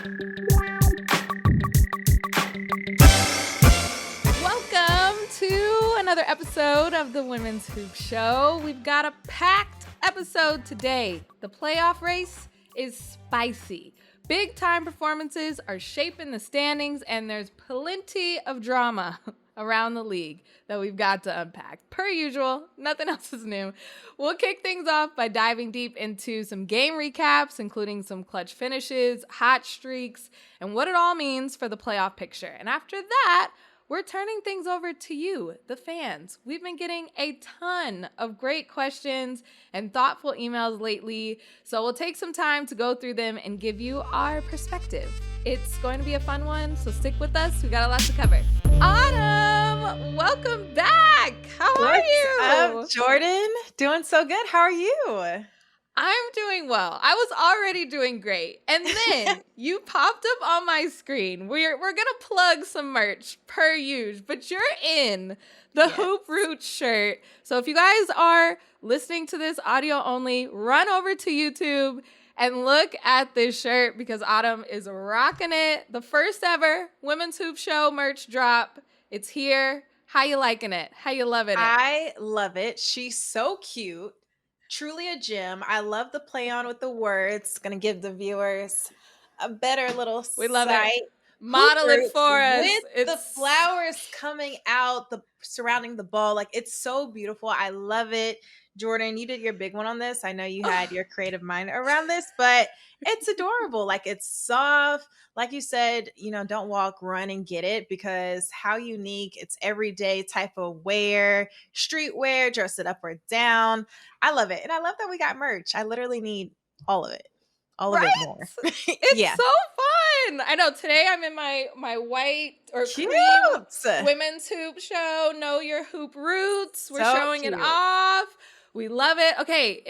Welcome to another episode of the Women's Hoop Show. We've got a packed episode today. The playoff race is spicy. Big time performances are shaping the standings, and there's plenty of drama around the league that we've got to unpack. Per usual, nothing else is new. We'll kick things off by diving deep into some game recaps, including some clutch finishes, hot streaks, and what it all means for the playoff picture. And after that, we're turning things over to you, the fans. We've been getting a ton of great questions and thoughtful emails lately, so we'll take some time to go through them and give you our perspective. It's going to be a fun one, so stick with us. We got a lot to cover. Autumn, welcome back. How are you? What's up, Jordan? Doing so good. How are you? I'm doing well. I was already doing great. And then you popped up on my screen. We're going to plug some merch per usual, but you're in the Hoop Roots shirt. So if you guys are listening to this audio only, run over to YouTube and look at this shirt because Autumn is rocking it. The first ever Women's Hoop Show merch drop. It's here. How you liking it? How you loving it? I love it. She's so cute. Truly a gem. I love the play on with the words. Gonna give the viewers a better little We love sight. it. Model it for us. With the flowers coming out, the surrounding the ball. Like, it's so beautiful. I love it. Jordan, you did your big one on this. I know you had your creative mind around this, but it's adorable. Like, it's soft. Like you said, don't walk, run and get it, because how unique. It's everyday type of wear, streetwear, dress it up or down. I love it. And I love that we got merch. I literally need all of it. All of it more. It's so fun. I know today I'm in my white or Cute. cream Women's Hoop Show. Know your hoop roots. We're So showing cute. it off. We love it. Okay,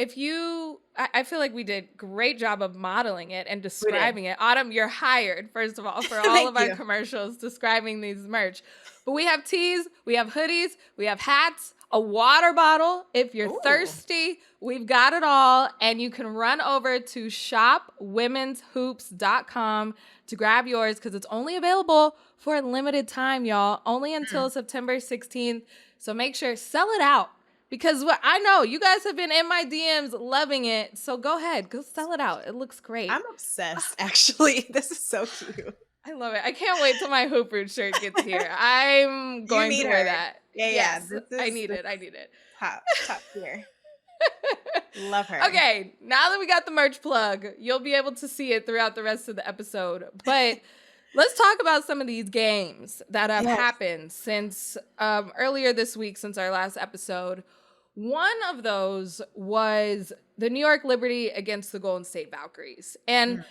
I feel like we did a great job of modeling it and describing it. Autumn, you're hired, first of all, for all of our commercials describing these merch. But we have tees, we have hoodies, we have hats, a water bottle. If you're thirsty, we've got it all. And you can run over to shopwomenshoops.com to grab yours because it's only available for a limited time, y'all. Only until September 16th. So make sure, sell it out. Because I know you guys have been in my DMs loving it. So go ahead. Go sell it out. It looks great. I'm obsessed, actually. This is so cute. I love it. I can't wait till my Hoop Root shirt gets here. I'm going to wear that. Yeah, yes, yeah. I need it. Top tier. Love her. Okay, now that we got the merch plug, you'll be able to see it throughout the rest of the episode. But let's talk about some of these games that have happened since earlier this week, since our last episode. One of those was the New York Liberty against the Golden State Valkyries. And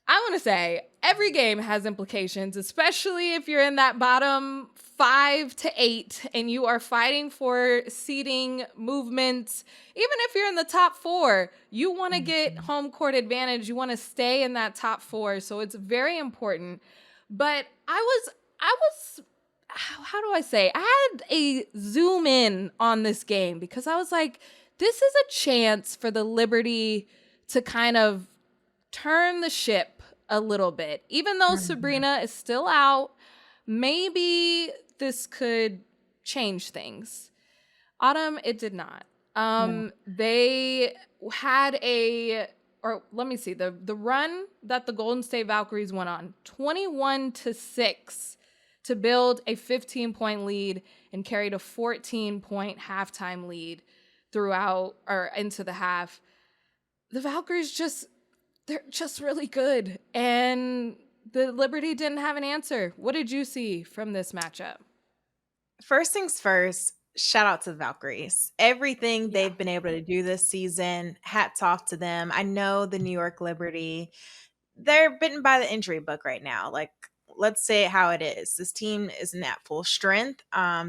I want to say every game has implications, especially if you're in that bottom 5 to 8 and you are fighting for seeding movements. Even if you're in the top 4, you want to get home court advantage. You want to stay in that top 4. So it's very important. But I was how do I say? I had a zoom in on this game because I was like, this is a chance for the Liberty to kind of turn the ship a little bit. Even though Sabrina is still out, maybe this could change things. Autumn, it did not. They had the run that the Golden State Valkyries went on, 21-6. To build a 15-point lead and carried a 14-point halftime lead throughout or into the half. The Valkyries they're just really good. And the Liberty didn't have an answer. What did you see from this matchup? First things first, shout out to the Valkyries. Everything they've been able to do this season, hats off to them. I know the New York Liberty, they're bitten by the injury bug right now. Like, let's say it how it is. This team isn't at full strength.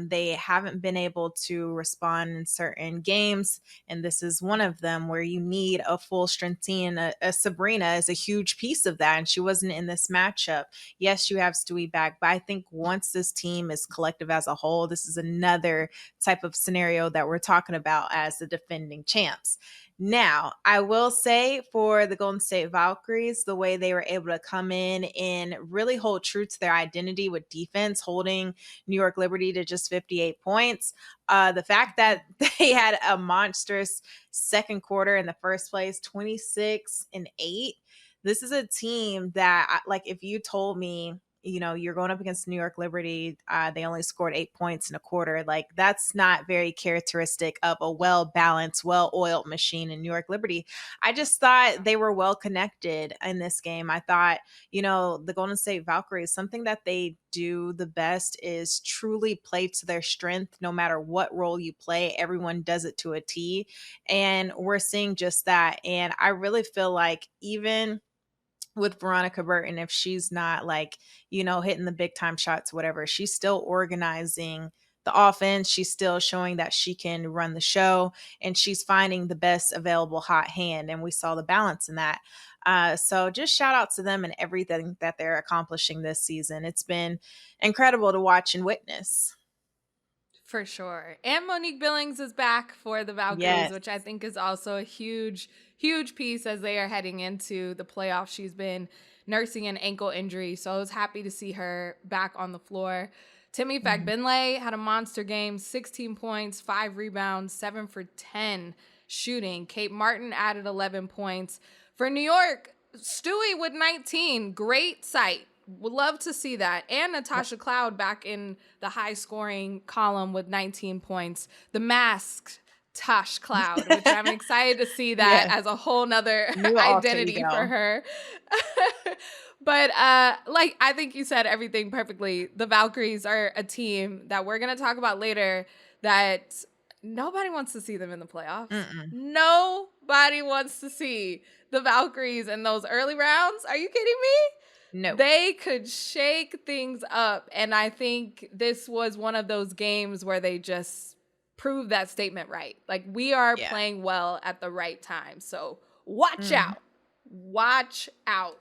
They haven't been able to respond in certain games, and this is one of them where you need a full strength team. A Sabrina is a huge piece of that, and she wasn't in this matchup. Yes, you have Stewie back, but I think once this team is collective as a whole, this is another type of scenario that we're talking about as the defending champs. Now, I will say for the Golden State Valkyries, the way they were able to come in and really hold true to their identity with defense, holding New York Liberty to just 58 points. The fact that they had a monstrous second quarter in the first place, 26-8. This is a team that, like, if you told me, you're going up against New York Liberty. They only scored 8 points in a quarter. Like, that's not very characteristic of a well-balanced, well-oiled machine in New York Liberty. I just thought they were well connected in this game. I thought, the Golden State Valkyries, something that they do the best is truly play to their strength. No matter what role you play, everyone does it to a T. And we're seeing just that. And I really feel like even with Veronica Burton, if she's not like, hitting the big time shots, whatever, she's still organizing the offense. She's still showing that she can run the show, and she's finding the best available hot hand. And we saw the balance in that. So just shout out to them and everything that they're accomplishing this season. It's been incredible to watch and witness. For sure. And Monique Billings is back for the Valkyries, Yes. which I think is also a huge, huge piece as they are heading into the playoffs. She's been nursing an ankle injury, so I was happy to see her back on the floor. Timmy Fagbinlay had a monster game, 16 points, 5 rebounds, 7 for 10 shooting. Kate Martin added 11 points. For New York, Stewie with 19. Great sight. Would love to see that. And Natasha Cloud back in the high scoring column with 19 points. The masked Tosh Cloud, which I'm excited to see that as a whole nother identity for her. But I think you said everything perfectly. The Valkyries are a team that we're going to talk about later that nobody wants to see them in the playoffs. Nobody wants to see the Valkyries in those early rounds. Are you kidding me? No. They could shake things up. And I think this was one of those games where they just proved that statement right. Like, we are playing well at the right time. So watch out. Watch out.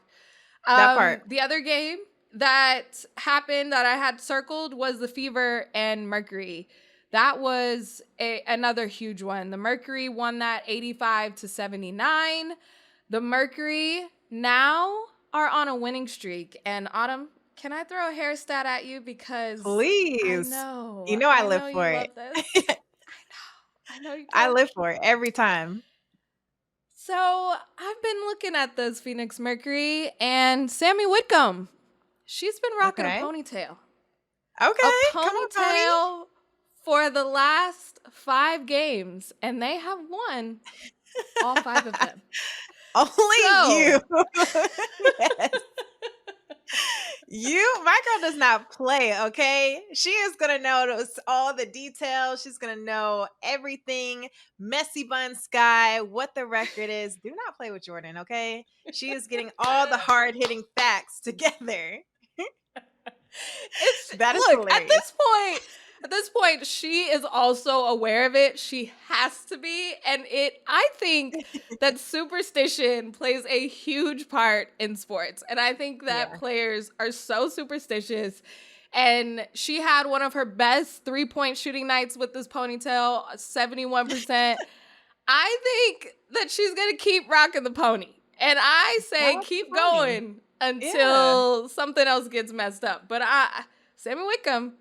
That part. The other game that happened that I had circled was the Fever and Mercury. That was another huge one. The Mercury won that 85-79. The Mercury now are on a winning streak. And Autumn, can I throw a hair stat at you? Because please, I I live for it. I know you do. I live for it every time. So I've been looking at this Phoenix Mercury, and Sammy Whitcomb, she's been rocking a ponytail. Okay, a ponytail for the last 5 games, and they have won all 5 of them. Only you. Yes. My girl does not play, okay? She is going to know all the details. She's going to know everything. Messy Bun Sky, what the record is. Do not play with Jordan, okay? She is getting all the hard-hitting facts together. Look, at this point, she is also aware of it. She has to be. And I think that superstition plays a huge part in sports. And I think that players are so superstitious. And she had one of her best 3-point shooting nights with this ponytail, 71%. I think that she's going to keep rocking the pony. And I say keep going until something else gets messed up. But Sammy Whitcomb,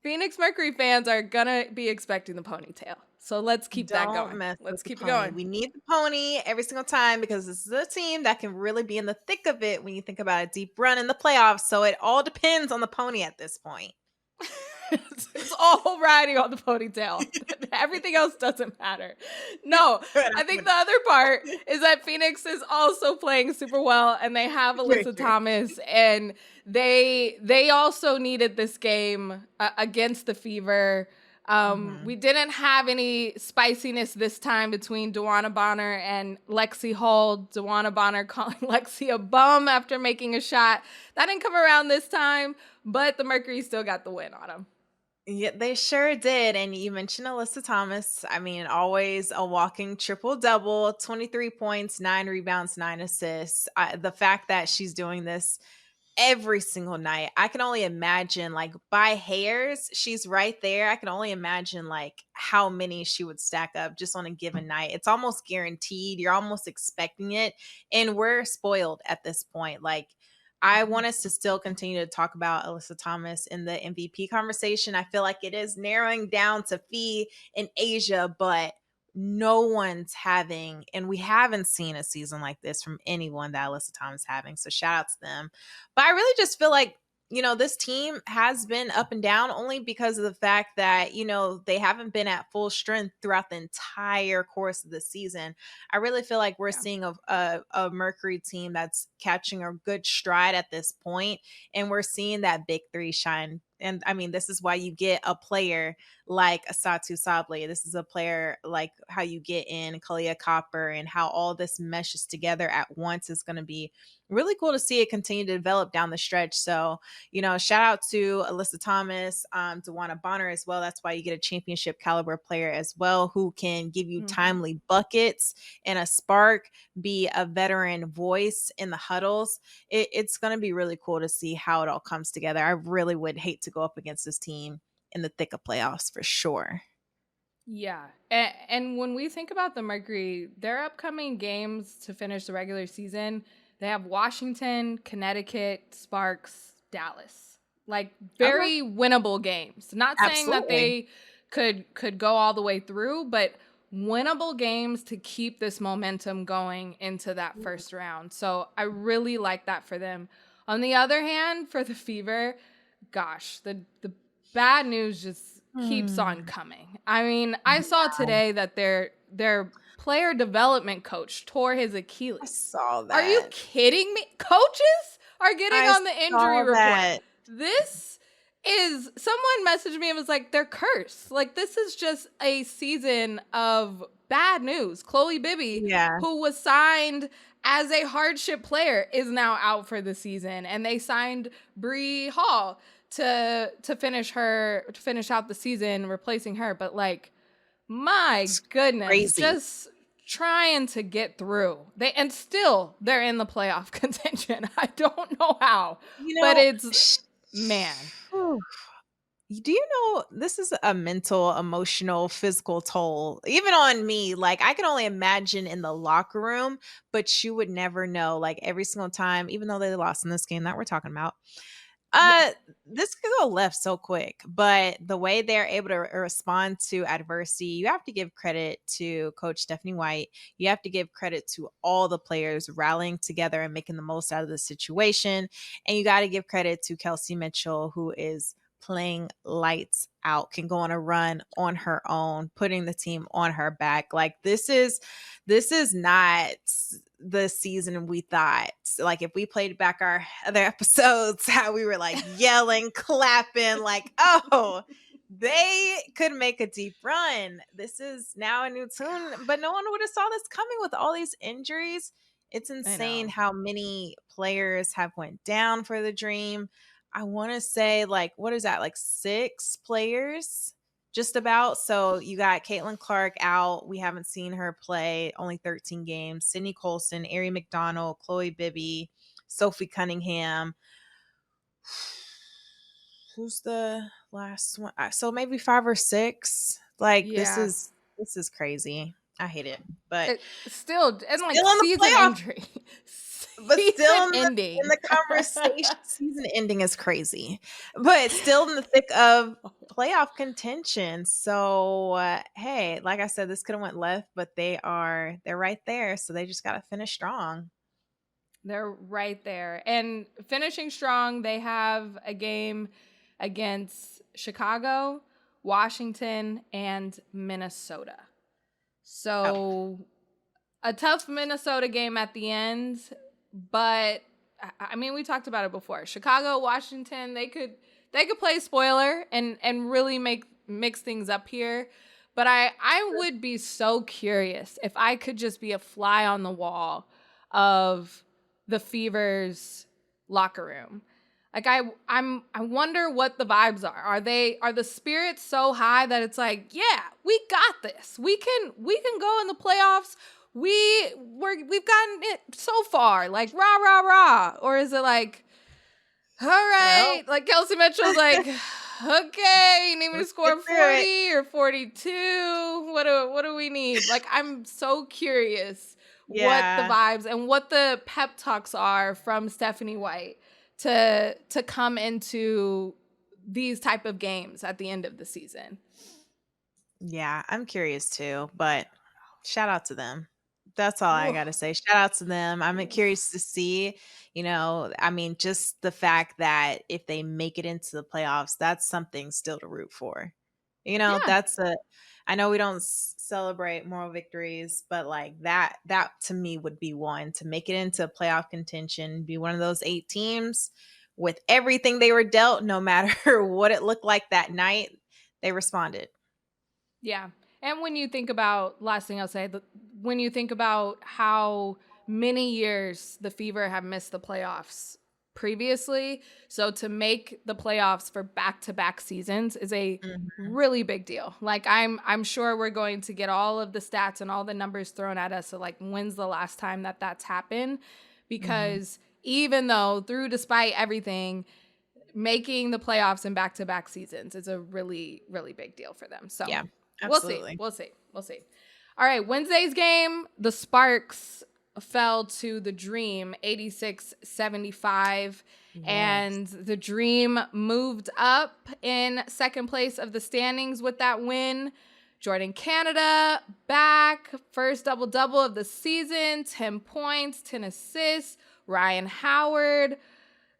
Phoenix Mercury fans are going to be expecting the ponytail. So let's keep that going. Let's keep it going. We need the pony every single time because this is a team that can really be in the thick of it when you think about a deep run in the playoffs. So it all depends on the pony at this point. It's all riding on the ponytail. Everything else doesn't matter. No, I think the other part is that Phoenix is also playing super well, and they have Alyssa Thomas, and they also needed this game against the Fever. We didn't have any spiciness this time between Dewana Bonner and Lexi Hall. Dewana Bonner calling Lexi a bum after making a shot. That didn't come around this time, but the Mercury still got the win on them. Yeah, they sure did. And you mentioned Alyssa Thomas. I mean, always a walking triple-double, 23 points, 9 rebounds, 9 assists. The fact that she's doing this every single night. I can only imagine, like, by hairs, she's right there. I can only imagine, like, how many she would stack up just on a given night. It's almost guaranteed. You're almost expecting it. And we're spoiled at this point. Like, I want us to still continue to talk about Alyssa Thomas in the MVP conversation. I feel like it is narrowing down to Fee and Asia, but no one's having, and we haven't seen a season like this from anyone that Alyssa Thomas having. So shout out to them. But I really just feel like, this team has been up and down only because of the fact that, they haven't been at full strength throughout the entire course of the season. I really feel like we're seeing a Mercury team that's catching a good stride at this point, and we're seeing that big three shine. And I mean, this is why you get a player like Asatu Sabli. This is a player like how you get in Kalia Copper, and how all this meshes together at once is going to be really cool to see it continue to develop down the stretch. So, shout out to Alyssa Thomas, Dewana Bonner as well. That's why you get a championship caliber player as well, who can give you timely buckets and a spark, be a veteran voice in the huddles. It's going to be really cool to see how it all comes together. I really would hate to go up against this team in the thick of playoffs for sure. Yeah. And when we think about the Mercury, their upcoming games to finish the regular season, they have Washington, Connecticut, Sparks, Dallas. Like, very winnable games. Not saying that they could go all the way through, but winnable games to keep this momentum going into that first round. So I really like that for them. On the other hand, for the Fever, gosh, the bad news just keeps on coming. I mean, I saw today that their player development coach tore his Achilles. I saw that. Are you kidding me? Coaches are getting on the injury report. This is, someone messaged me and was like, they're cursed. Like, this is just a season of bad news. Chloe Bibby, who was signed as a hardship player, is now out for the season. And they signed Bree Hall to finish out the season, replacing her. But like, my goodness, crazy. Just trying to get through. They're in the playoff contention. I don't know how, but it's, man. Do you know, this is a mental, emotional, physical toll, even on me. Like, I can only imagine in the locker room, but you would never know. Like, every single time, even though they lost in this game that we're talking about, this could go left so quick. But the way they're able to respond to adversity, you have to give credit to Coach Stephanie White. You have to give credit to all the players rallying together and making the most out of the situation. And you got to give credit to Kelsey Mitchell, who is playing lights out, can go on a run on her own, putting the team on her back. Like, this is not the season we thought. Like, if we played back our other episodes, how we were like yelling, clapping, like, oh, they could make a deep run. This is now a new tune, but no one would have saw this coming with all these injuries. It's insane how many players have went down for the Dream. I want to say, like, what is that? Like 6 players just about. So you got Caitlin Clark out. We haven't seen her play, only 13 games. Sydney Colson, Ari McDonald, Chloe Bibby, Sophie Cunningham. Who's the last one? So maybe 5 or 6. Like, this is crazy. I hate it, but still like season injury. But still in the conversation, season ending is crazy, but still in the thick of playoff contention. So, hey, like I said, this could have went left, but they're right there. So they just got to finish strong. They're right there. And finishing strong, they have a game against Chicago, Washington, and Minnesota. So a tough Minnesota game at the end. But I mean, we talked about it before. Chicago, Washington, they could play spoiler and really mix things up here. But I would be so curious if I could just be a fly on the wall of the Fever's locker room. Like, I wonder what the vibes are. Are the spirits so high that it's like, yeah, we got this. We can go in the playoffs. We've gotten it so far, like rah rah rah, or is it like, All right. Well, Like Kelsey Mitchell's like, okay, you need me to let's get score through it. 40 or 42? What do we need? Like, I'm so curious what the Yeah. vibes and what the pep talks are from Stephanie White to come into these type of games at the end of the season. Yeah, I'm curious too, but shout out to them. That's all I Ooh, gotta say. Shout out to them. I'm ooh. curious to see, I mean, just the fact that if they make it into the playoffs, that's something still to root for. Yeah. That's I know we don't celebrate moral victories, but like that to me would be one to make it into playoff contention, be one of those 8 teams with everything they were dealt, no matter what it looked like that night, they responded. Yeah. And when you think about, last thing I'll say, when you think about how many years the Fever have missed the playoffs previously, so to make the playoffs for back-to-back seasons is a Mhm. really big deal. Like I'm sure we're going to get all of the stats and all the numbers thrown at us. So like when's the last time that that's happened? Mhm. Because even though despite everything, making the playoffs in back-to-back seasons is a really, really big deal for them. So Yeah, we'll see. absolutely. We'll see. We'll see. All right. Wednesday's game, the Sparks fell to the Dream 86-75. Yes. And the Dream moved up in second place of the standings with that win. Jordan Canada back, first double-double of the season, 10 points, 10 assists. Ryan Howard,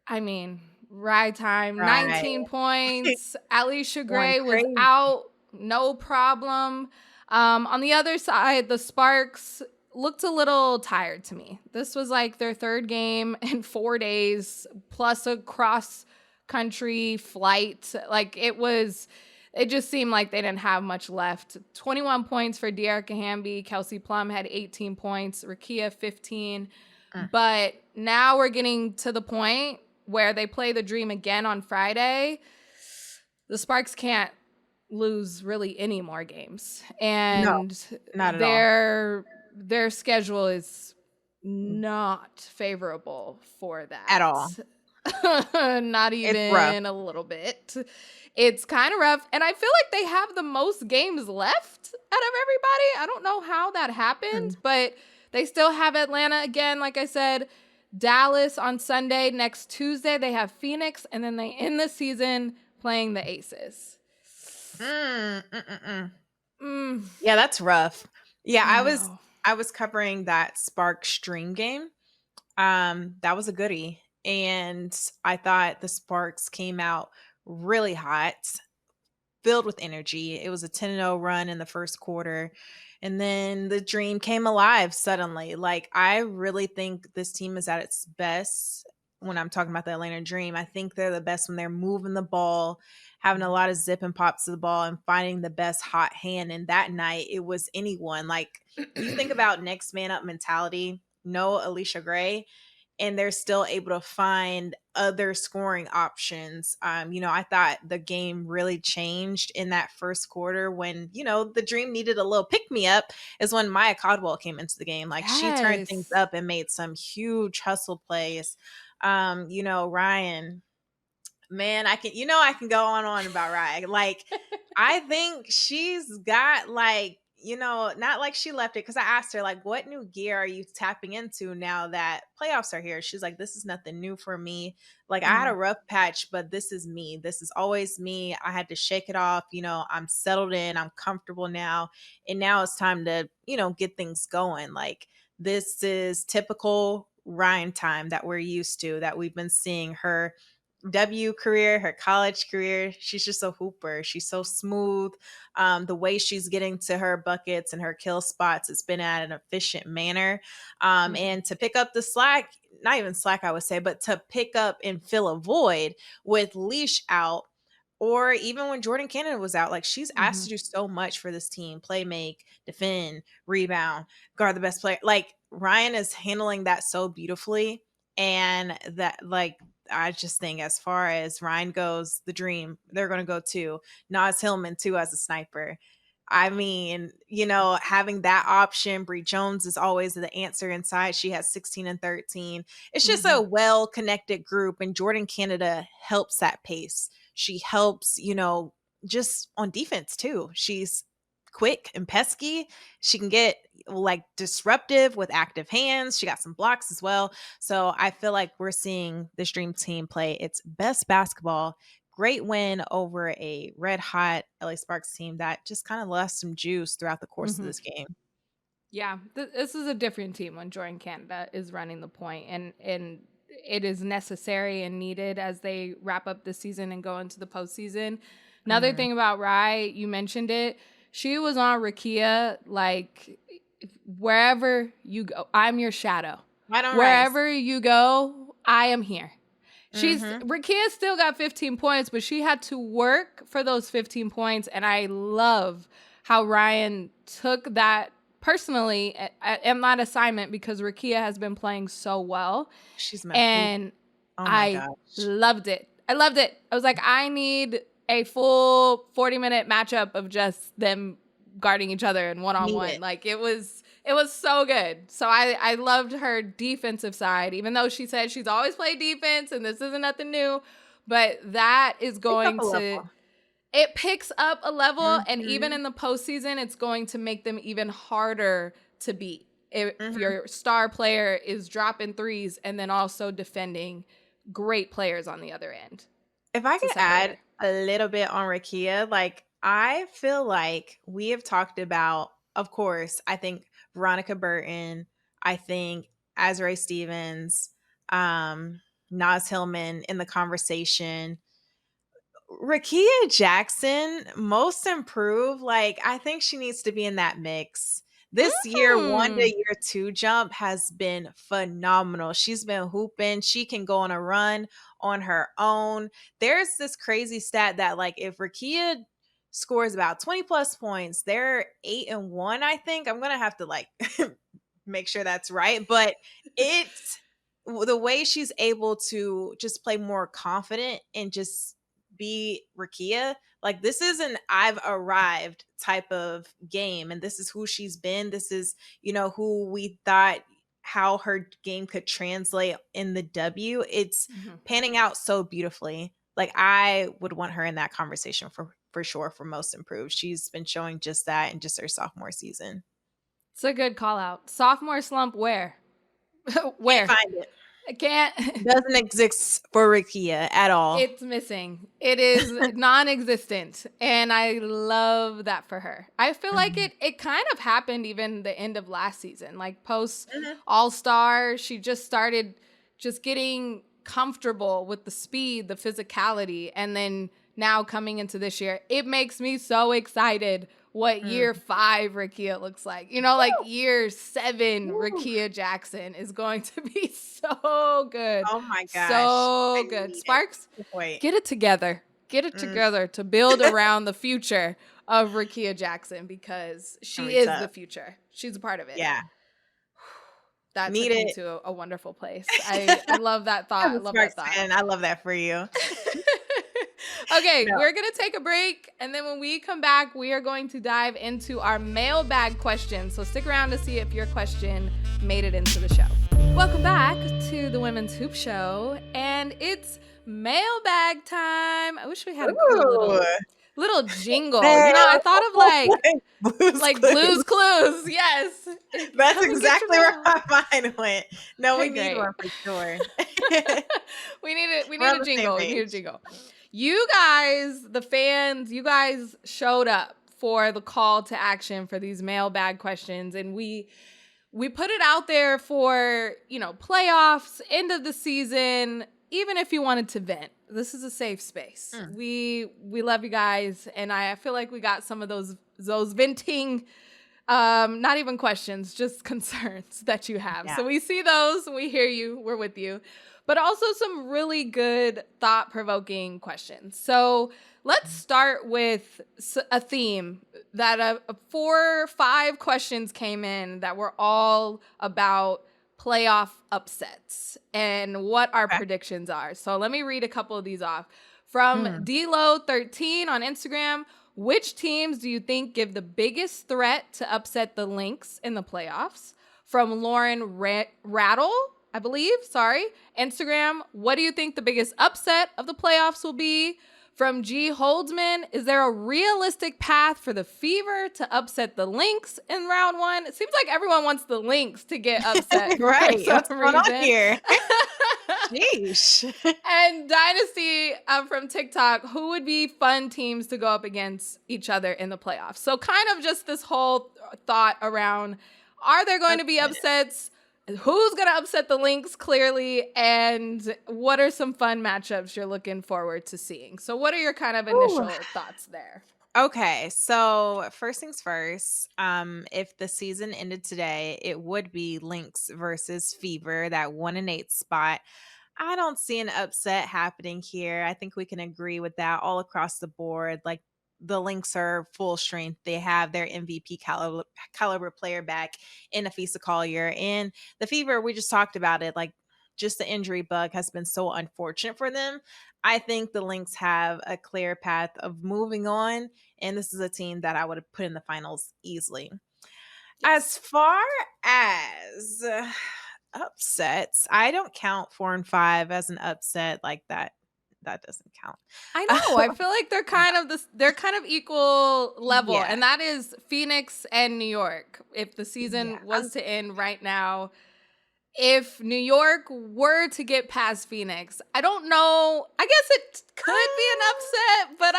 I mean, ride time, Right. 19 points. Alicia Going Gray was crazy. out, no problem. On the other side, the Sparks looked a little tired to me. This was like their third game in 4 days, plus a cross country flight. It just seemed like they didn't have much left. 21 points for Dearica Hamby. Kelsey Plum had 18 points. Rakia 15. Mm. But now we're getting to the point where they play the Dream again on Friday. The Sparks can't lose really any more games. No, And not at all. their schedule is not favorable for At all. that. Not It's rough. even a little bit. It's kind of rough. And I feel like they have the most games left out of everybody. I don't know how that happened, Mm. but they still have Atlanta again, like I said. Dallas on Sunday. Next Tuesday, they have Phoenix. And then they end the season playing the Aces. Mm, mm, mm, mm. Mm, Yeah, that's rough. Yeah, I know. I was covering that Spark stream game. That was a goodie. And I thought the Sparks came out really hot, filled with energy. It was a 10-0 run in the first quarter. And then the Dream came alive suddenly. Like, I really think this team is at its best when I'm talking about the Atlanta Dream. I think they're the best when they're moving the ball, having a lot of zip and pops to the ball, and finding the best hot hand. And that night, it was anyone. Like, you think about next man up mentality, no Alicia Gray, and they're still able to find other scoring options. I thought the game really changed in that first quarter when, the Dream needed a little pick me up, is when Maya Caldwell came into the game. Like, she turned things Yes. up and made some huge hustle plays. Ryan, man, I can go on and on about Ryan. Like, I think she's got, like, not like she left it, because I asked her, like, what new gear are you tapping into now that playoffs are here? She's like, this is nothing new for me. Like, I had a Mhm. rough patch, but this is me. This is always me. I had to shake it off. I'm settled in. I'm comfortable now. And now it's time to, get things going. Like, this is typical Ryan time that we're used to, that we've been seeing her career, her college career. She's just a hooper. She's so smooth. The way she's getting to her buckets and her kill spots, it's been at an efficient manner. Mhm. And to pick up the slack, not even slack, I would say, but to pick up and fill a void with Leash out, or even when Jordan Canada was out, like, she's asked to Mhm. do so much for this team: play make, defend, rebound, guard the best player. Like, Ryan is handling that so beautifully. And that, like, I just think, as far as Ryan goes, the Dream, they're going to go too. Nas Hillman too, as a sniper. I mean, having that option, Bree Jones is always the answer inside. She has 16 and 13. It's just Mhm. a well-connected group, and Jordan Canada helps that pace. She helps, just on defense too. She's quick and pesky. She can get like disruptive with active hands. She got some blocks as well. So I feel like we're seeing this dream team play its best basketball. Great win over a red hot LA Sparks team that just kind of lost some juice throughout the course of Mhm. this game. Yeah, this is a different team when Jordan Canada is running the point, and it is necessary and needed as they wrap up the season and go into the postseason. Another Mhm. thing about Rye, you mentioned it. She was on Rakia like wherever you go, I'm your shadow. Right on Rice. Wherever you go, I am here. Mhm. Rakia still got 15 points, but she had to work for those 15 points, and I love how Ryan took that personally and that assignment because Rakia has been playing so well, She's been hoop. and Oh my I gosh. loved it. I loved it. I was like, I need a full 40-minute matchup of just them guarding each other and Need one-on-one. it. Like it was so good. So I loved her defensive side, even though she said she's always played defense and this isn't nothing new. But that is Pick up going a to level. it picks up a level, and even Mhm. in the postseason, it's going to make them even harder to beat. If Mhm. your star player is dropping threes and then also defending great players on the other end. If I It's a could add separator. a little bit on Rakia, like I feel like we have talked about, of course, I think Veronica Burton, I think Azrae Stevens, Naz Hillman in the conversation. Rakia Jackson, most improved. Like, I think she needs to be in that mix. This year, one to Mm. year two jump has been phenomenal. She's been hooping. She can go on a run on her own. There's this crazy stat that, like, if Rakia scores about 20 plus points, they're 8-1, I think. I'm going to have to, like, make sure that's right. But it's the way she's able to just play more confident and just be Rakia. Like this is an I've arrived type of game, and this is who she's been. This is, who we thought how her game could translate in the W. It's Mhm. panning out so beautifully. Like I would want her in that conversation for sure for most improved. She's been showing just that in just her sophomore season. It's a good call out. Sophomore slump where? Can't Where? find it. I can't. Doesn't exist for Rakia at all. It's missing. It is non-existent, and I love that for her. I feel like Mhm. it kind of happened even the end of last season. Like post Mhm. All-Star, she just started just getting comfortable with the speed, the physicality, and then now coming into this year, it makes me so excited what year Mhm. 5 Rakia looks like. Like year 7 Woo. Rakia Jackson is going to be so good. Oh my gosh. I So good. need it. Sparks, Wait. get it together. Get it Mm, together to build around the future of Rakia Jackson because she hurry is the up. future. She's a part of it. Yeah. That Need took me it. to a wonderful place. I love that thought. As I a love that Sparks thought. fan, I love that for you. Okay, No. we're going to take a break. And then when we come back, we are going to dive into our mailbag questions. So stick around to see if your question made it into the show. Welcome back to the Women's Hoop Show. And it's mailbag time. I wish we had a cool Ooh. little jingle. I Mail. thought of like Blue's Blues Clues. Clues. Yes. That's Come and get your exactly where mail. my mind went. No, we Okay, need great. one for sure. We need it. We We're need on a the same jingle. We need a page. jingle. You guys, the fans, you guys showed up for the call to action for these mailbag questions, and we put it out there for playoffs, end of the season. Even if you wanted to vent, this is a safe space. Mm. We love you guys, and I feel like we got some of those venting. Not even questions, just concerns that you have. Yeah. So we see those, we hear you, we're with you, but also some really good thought-provoking questions. So let's start with a theme that 4 or 5 questions came in that were all about playoff upsets and what our Okay. predictions are. So let me read a couple of these off. From Mm. DLO13 on Instagram, Which teams do you think give the biggest threat to upset the Lynx in the playoffs? From Lauren Rattle, I believe. Sorry. Instagram, what do you think the biggest upset of the playoffs will be? From G. Holdsman, is there a realistic path for the Fever to upset the Lynx in round one? It seems like everyone wants the Lynx to get upset Right. for some What's going on reason. here? Sheesh. And Dynasty from TikTok, who would be fun teams to go up against each other in the playoffs? So kind of just this whole thought around, are there going to be upsets? Who's going to upset the Lynx, clearly? And what are some fun matchups you're looking forward to seeing? So what are your kind of initial thoughts there? Okay, so first things first, if the season ended today, it would be Lynx versus Fever, that 1-8 spot. I don't see an upset happening here. I think we can agree with that all across the board. Like, the Lynx are full strength. They have their MVP caliber player back in Afisa Collier. And the Fever, we just talked about it. Like, just the injury bug has been so unfortunate for them. I think the Lynx have a clear path of moving on. And this is a team that I would have put in the finals easily. As far as upsets, I don't count 4 and 5 as an upset. Like, that doesn't count. I know. I feel like they're kind of equal level. Yeah. And that is Phoenix and New York. If the season was to end right now, if New York were to get past Phoenix, I don't know. I guess it could be an upset, but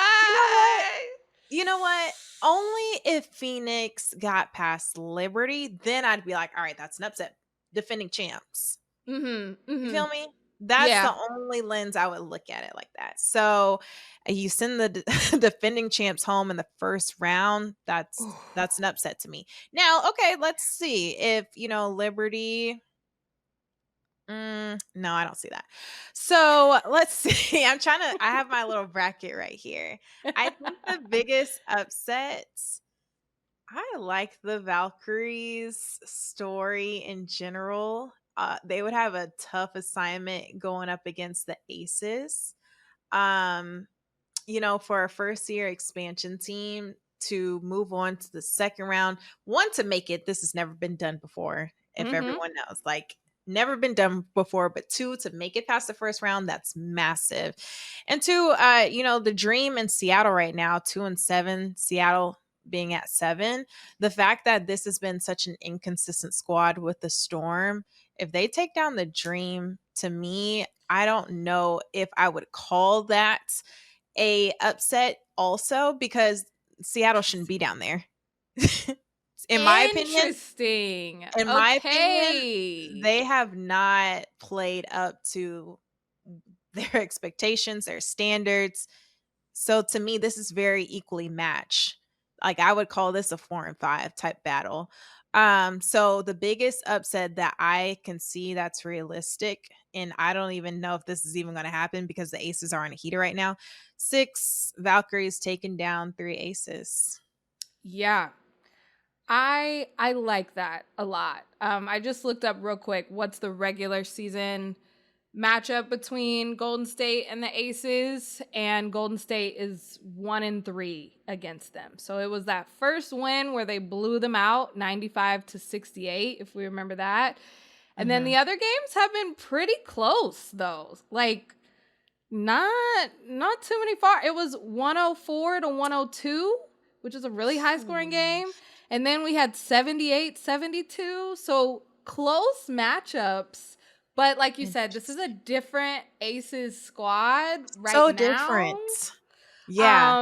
You know what? Only if Phoenix got past Liberty, then I'd be like, all right, that's an upset. Defending champs. You feel me? That's the only lens I would look at it like that. So you send the defending champs home in the first round. That's an upset to me. Now, okay, let's see if Liberty. No, I don't see that. So let's see. I have my little bracket right here. I think the biggest upsets. I like the Valkyries story in general. They would have a tough assignment going up against the Aces. For a first year expansion team to move on to the second round, one, to make it, this has never been done before. If everyone knows, like, never been done before, but two, to make it past the first round, that's massive. And two, the dream in Seattle right now, 2-7, Seattle being at 7, the fact that this has been such an inconsistent squad with the Storm, if they take down the dream, to me, I don't know if I would call that a upset also, because Seattle shouldn't be down there. In my opinion, they have not played up to their expectations, their standards. So to me, this is very equally matched. Like, I would call this a 4 and 5 type battle. So the biggest upset that I can see that's realistic, and I don't even know if this is even going to happen because the Aces are on a heater right now. 6 Valkyries taking down 3 Aces. Yeah. I like that a lot. I just looked up real quick what's the regular season matchup between Golden State and the Aces, and Golden State is 1-3 against them. So it was that first win where they blew them out 95-68, if we remember that. And then the other games have been pretty close though. Like, not too many far. It was 104-102, which is a really high scoring game. And then we had 78-72. So close matchups. But like you said, this is a different Aces squad right now. So different. Yeah.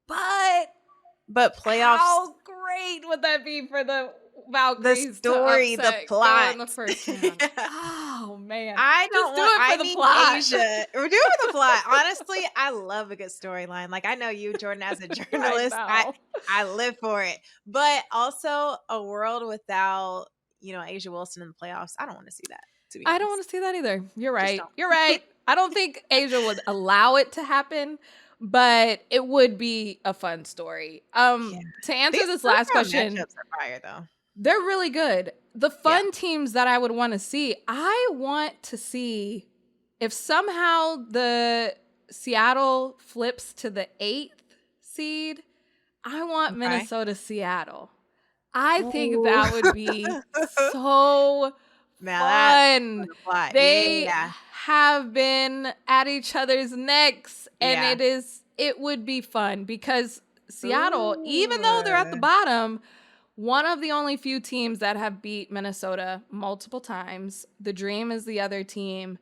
But playoffs. How great would that be for the Valkyries? The story, the plot. In the first round. Oh man. I don't do it for the plot. Asia. We're doing it for the plot. Honestly, I love a good storyline. Like, I know you, Jordan, as a journalist. I live for it. But also a world without, Asia Wilson in the playoffs. I don't want to see that. I don't want to see that either. You're right. You're right. I don't think Asia would allow it to happen, but it would be a fun story. To answer this last question, matchups are fire though. They're really good. The fun teams that I would want to see, I want to see if somehow the Seattle flips to the 8th seed, I want Okay. Minnesota Seattle. I think Ooh. that would be so Now that's fun. gonna fly. They Yeah. have been at each other's necks, and Yeah. it would be fun because Seattle, even though they're at the Ooh. bottom, one of the only few teams that have beat Minnesota multiple times. The Dream is the other team.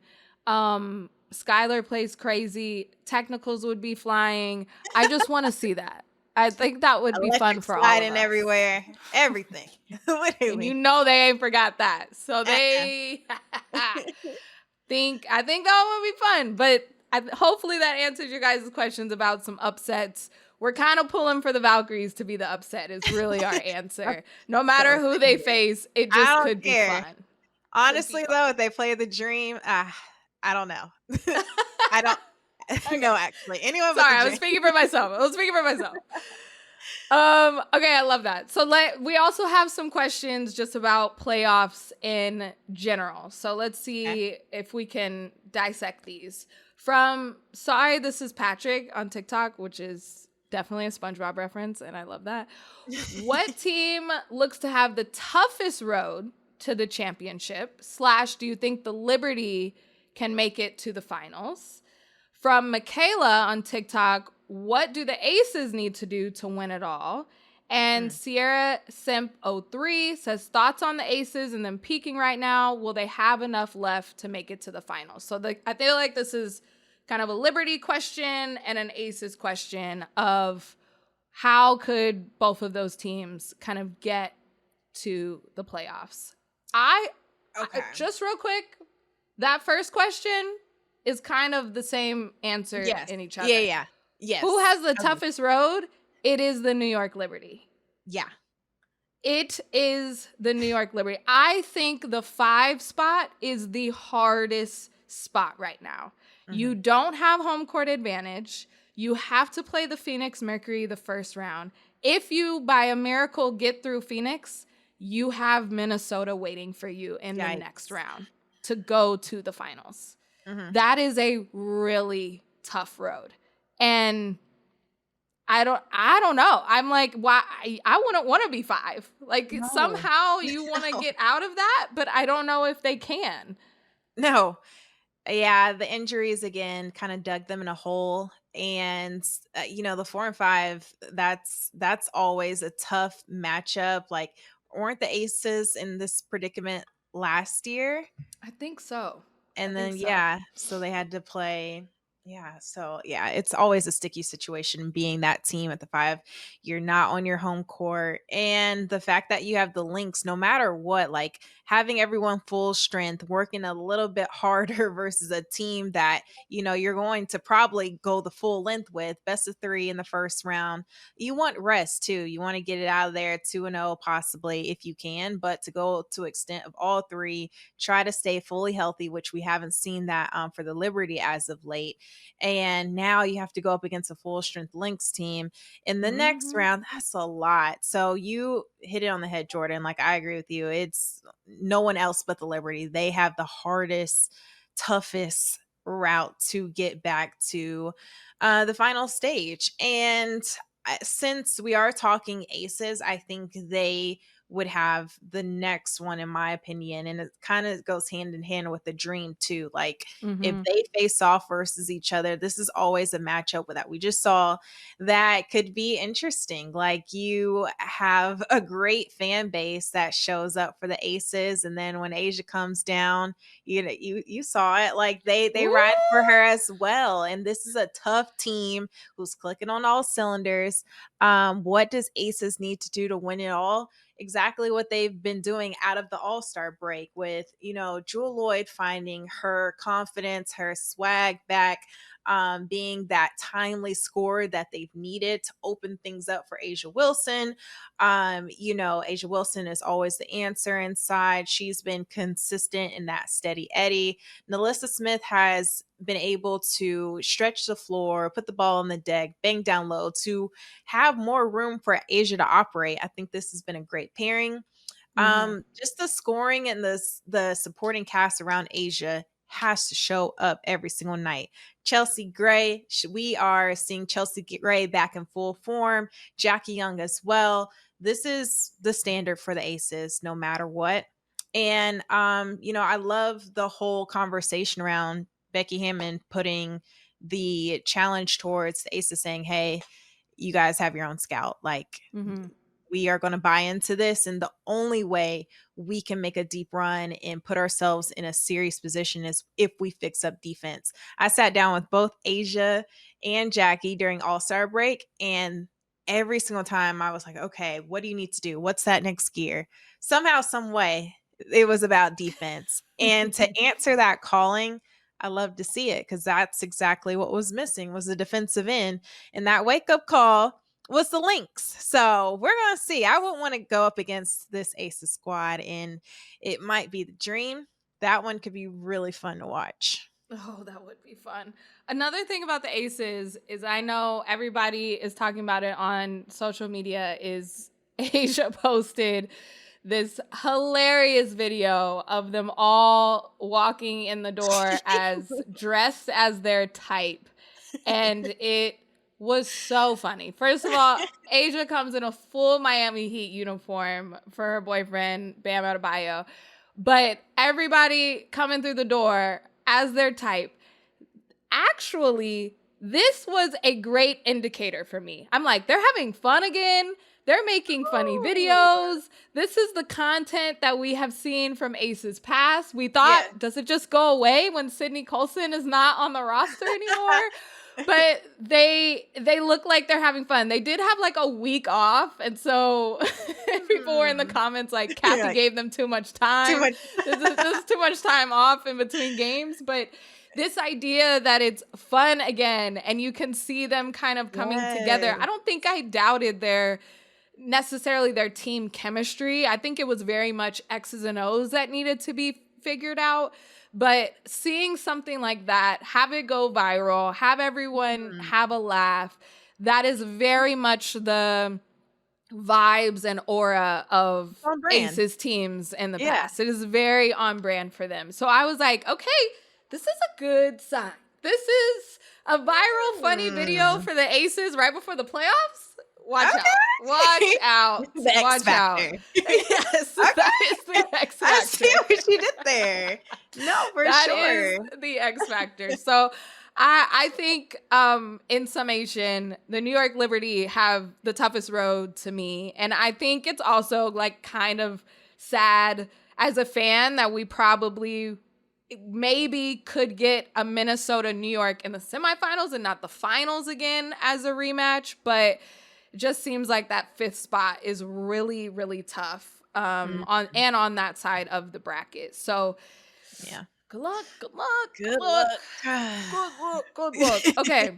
Skylar plays crazy. Technicals would be flying. I just want to see that. I think that would be fun Electric for all of sliding us. everywhere. Everything. And you Literally. know they ain't forgot that. So Uh-uh. they I think that would be fun. But hopefully that answers your guys' questions about some upsets. We're kind of pulling for the Valkyries to be the upset is really our answer. No matter So who they face, it I just don't could be care. fun. Could be Honestly, fun. though, if they play the Dream, I don't know. I don't Okay. no, actually. Anyone but Sorry, the I was Dream. speaking for myself. Okay, I love that. So we also have some questions just about playoffs in general. So let's Okay. see if we can dissect these. From Sorry, this is Patrick on TikTok, which is definitely a SpongeBob reference, and I love that. What team looks to have the toughest road to the championship? / do you think the Liberty can make it to the finals? From Michaela on TikTok, what do the Aces need to do to win it all? And Mm. Sierra Simp 03 says thoughts on the Aces and then peaking right now. Will they have enough left to make it to the finals? So I feel like this is kind of a Liberty question and an Aces question of how could both of those teams kind of get to the playoffs? Okay. Just real quick, that first question is kind of the same answer Yes. in each Yeah, other. yeah. Yes. Who has the toughest road? It is the New York Liberty. Yeah. It is the New York Liberty. I think the 5 spot is the hardest spot right now. You Mhm. don't have home court advantage. You have to play the Phoenix Mercury the first round. If you, by a miracle, get through Phoenix, you have Minnesota waiting for you in the next Yikes. round to go to the finals. Mhm. That is a really tough road. And I don't know. I'm like, why? I wouldn't want to be 5. Like No. somehow you want to get out of that, but I don't know if they can. No. Yeah, the injuries again kind of dug them in a hole. And the 4 and 5, that's always a tough matchup. Like, weren't the Aces in this predicament last year? I think so. I And think then so. so they had to play. Yeah, so yeah, it's always a sticky situation being that team at the 5. You're not on your home court, and the fact that you have the links no matter what, like having everyone full strength, working a little bit harder versus a team that, you're going to probably go the full length with, best of 3 in the first round. You want rest too. You want to get it out of there 2-0 possibly if you can, but to go to extent of all 3, try to stay fully healthy, which we haven't seen that for the Liberty as of late. And now you have to go up against a full strength Lynx team in the next Mhm. round. That's a lot. So you hit it on the head, Jordan. Like, I agree with you. It's no one else but the Liberty. They have the hardest, toughest route to get back to the final stage. And since we are talking Aces, I think they would have the next one, in my opinion. And it kind of goes hand in hand with the Dream, too. Like, if Mhm. they face off versus each other, this is always a matchup that we just saw that could be interesting. Like, you have a great fan base that shows up for the Aces, and then when Asia comes down, you saw it. Like, they Ooh. ride for her as well. And this is a tough team who's clicking on all cylinders. What does Aces need to do to win it all? Exactly what they've been doing out of the All-Star break with, Jewel Lloyd finding her confidence, her swag back, being that timely scorer that they've needed to open things up for Asia Wilson. Asia Wilson is always the answer inside. She's been consistent in that steady Eddie. Nalissa Smith has been able to stretch the floor, put the ball on the deck, bang down low to have more room for Asia to operate. I think this has been a great pairing. Mhm. Just the scoring and the supporting cast around Asia has to show up every single night. Chelsea Gray, we are seeing Chelsea Gray back in full form. Jackie Young as well. This is the standard for the Aces, no matter what. And I love the whole conversation around Becky Hammond putting the challenge towards the Aces, saying, "Hey, you guys have your own scout. Like, we are going to buy into this. And the only way we can make a deep run and put ourselves in a serious position is if we fix up defense." I sat down with both Asia and Jackie during All-Star break, and every single time I was like, okay, what do you need to do? What's that next gear? Somehow, some way, it was about defense. And to answer that calling, I love to see it, because that's exactly what was missing, was the defensive end. And that wake-up call was the Lynx. So we're going to see. I wouldn't want to go up against this Aces squad, and it might be the dream. That one could be really fun to watch. Oh, that would be fun. Another thing about the Aces is, I know everybody is talking about it on social media, is Asia posted this hilarious video of them all walking in the door as dressed as their type. And it was so funny. First of all, Asia comes in a full Miami Heat uniform for her boyfriend, Bam Adebayo. But everybody coming through the door as their type. Actually, this was a great indicator for me. I'm like, they're having fun again. They're making funny videos. This is the content that we have seen from Aces past. We thought, does it just go away when Sydney Colson is not on the roster anymore? But they look like they're having fun. They did have like a week off, and so people were in the comments like, Kathy gave them too much time. This is too much time off in between games. But this idea that it's fun again, and you can see them kind of coming together. I don't think I doubted necessarily their team chemistry. I think it was very much X's and O's that needed to be figured out. But seeing something like that, have it go viral, have everyone have a laugh, that is very much the vibes and aura of Aces teams in the past. It is very on brand for them. So I was like, okay, this is a good sign. This is a viral, funny video for the Aces right before the playoffs. Watch out. Watch out. The X Factor. Yes, that is the X Factor. I see what you did there. No, for sure. That is the X Factor. So I think, in summation, the New York Liberty have the toughest road to me. And I think it's also like kind of sad as a fan that we probably maybe could get a Minnesota New York in the semifinals and not the finals again as a rematch. But it just seems like that fifth spot is really, really tough on that side of the bracket. So, yeah. Good luck. Good luck. Okay.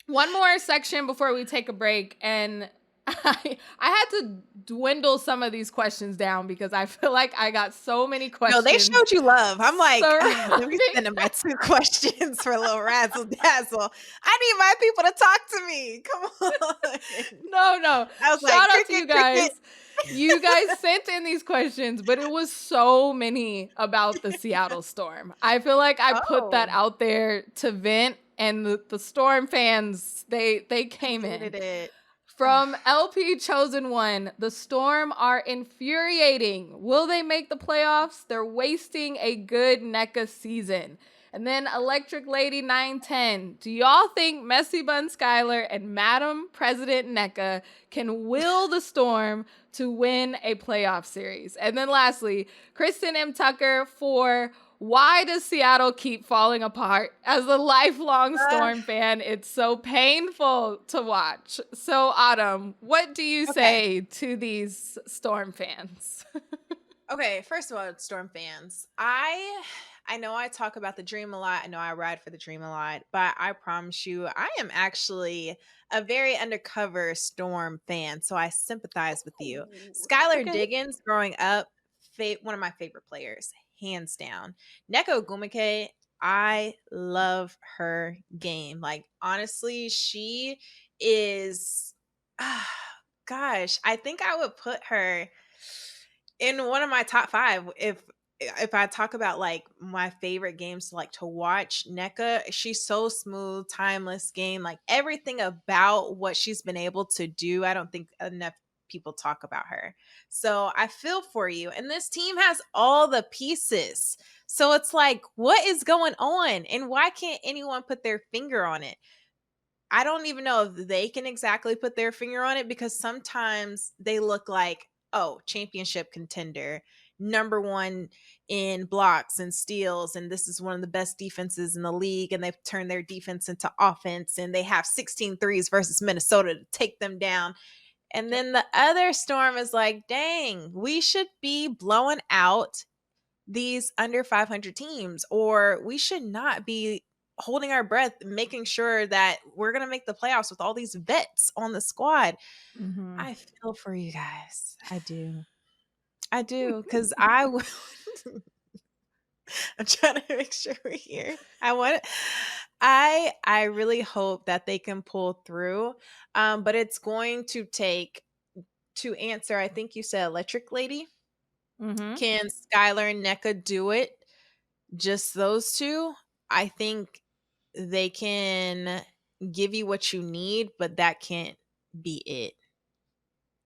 One more section before we take a break. And I had to dwindle some of these questions down because I feel like I got so many questions. No, they showed you love. I'm like, let me send them my 2 questions for a little razzle dazzle. I need my people to talk to me. Come on. No. I was Shout like, out to you guys. You guys sent in these questions, but it was so many about the Seattle Storm. I feel like I put that out there to vent, and the Storm fans, they came in. It. From LP Chosen One, the Storm are infuriating. Will they make the playoffs? They're wasting a good Nneka season. And then Electric Lady 910. Do y'all think Messy Bun Skylar and Madam President Nneka can will the Storm to win a playoff series? And then lastly, Kristen M. Tucker for why does Seattle keep falling apart? As a lifelong Storm fan, it's so painful to watch. So Autumn, what do you say to these Storm fans? Okay, first of all, Storm fans, I know I talk about the dream a lot. I know I ride for the dream a lot, but I promise you, I am actually a very undercover Storm fan, so I sympathize with you. Skylar Diggins, growing up, one of my favorite players, hands down. Nneka Ogwumike, I love her game. Like, honestly, she is, gosh, I think I would put her in one of my top 5 if if I talk about like my favorite games to like to watch, Nneka, she's so smooth, timeless game. Like everything about what she's been able to do, I don't think enough people talk about her. So I feel for you. And this team has all the pieces. So it's like, what is going on? And why can't anyone put their finger on it? I don't even know if they can exactly put their finger on it because sometimes they look like, oh, championship contender, number one in blocks and steals. And this is one of the best defenses in the league. And they've turned their defense into offense and they have 16 threes versus Minnesota to take them down. And then the other storm is like, dang, we should be blowing out these under 500 teams, or we should not be holding our breath, making sure that we're going to make the playoffs with all these vets on the squad. Mm-hmm. I feel for you guys. I do. I do. Because I will. I'm trying to make sure we're here. I really hope that they can pull through. But it's going to take, to answer, I think you said Electric Lady. Mm-hmm. Can Skylar and Nneka do it? Just those two? I think they can give you what you need, but that can't be it.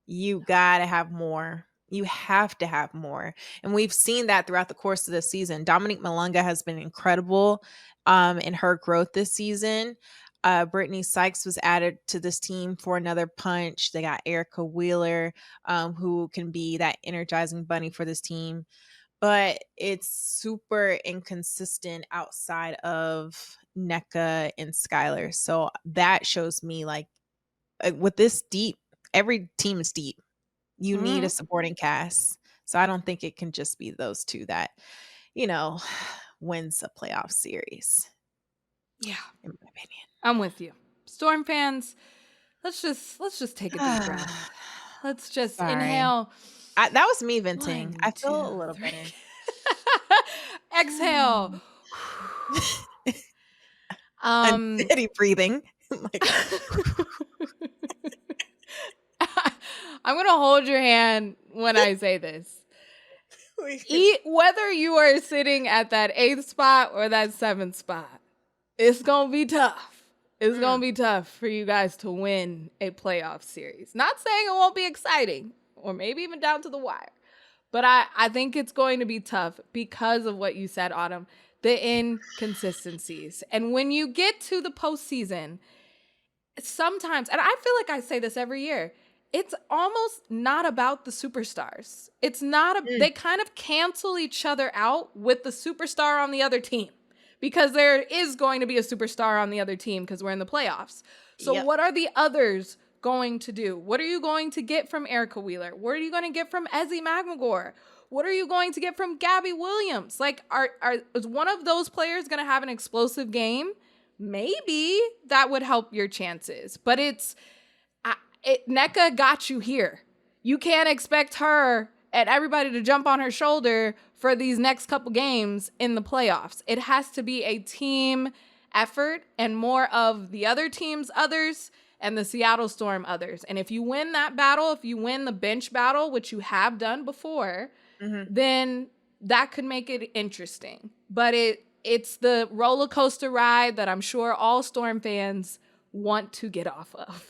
You gotta have more. You have to have more. And we've seen that throughout the course of the season. Dominique Malunga has been incredible in her growth this season. Brittany Sykes was added to this team for another punch. They got Erica Wheeler, who can be that energizing bunny for this team. But it's super inconsistent outside of Nneka and Skylar. So that shows me like with this deep, every team is deep. You need Mm-hmm. a supporting cast. So I don't think it can just be those two that, you know, wins a playoff series. Yeah, In my opinion. I'm with you. Storm fans, let's just take a deep breath. Let's just Sorry. inhale. That was me venting. 1, I 2, feel a little 3. better. Exhale. I'm steady breathing. Like, I'm gonna hold your hand when I say this. Whether you are sitting at that 8th spot or that 7th spot, it's gonna be tough. It's gonna be tough for you guys to win a playoff series. Not saying it won't be exciting, or maybe even down to the wire. But I think it's going to be tough because of what you said, Autumn, the inconsistencies. And when you get to the postseason, sometimes, and I feel like I say this every year, it's almost not about the superstars. It's not, they kind of cancel each other out with the superstar on the other team because there is going to be a superstar on the other team because we're in the playoffs. So what are the others going to do? What are you going to get from Erica Wheeler? What are you going to get from Ezzy Magmagor? What are you going to get from Gabby Williams? Like, is one of those players going to have an explosive game? Maybe that would help your chances. But Nneka got you here. You can't expect her and everybody to jump on her shoulder for these next couple games in the playoffs. It has to be a team effort and more of the other team's others and the Seattle Storm others. And if you win that battle, if you win the bench battle, which you have done before, then that could make it interesting. But it's the roller coaster ride that I'm sure all Storm fans want to get off of.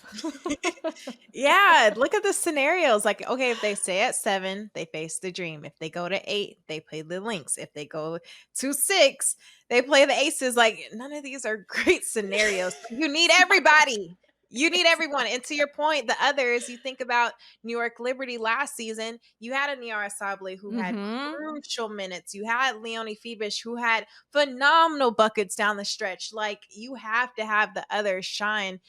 Yeah, look at the scenarios. Like, okay, if they stay at 7, they face the Dream. If they go to 8, they play the Lynx. If they go to 6, they play the Aces. Like, none of these are great scenarios. You need everybody. You need everyone. And to your point, the others, you think about New York Liberty last season, you had a Niara Sable who had crucial minutes. You had Leonie Febish who had phenomenal buckets down the stretch. Like, you have to have the others shine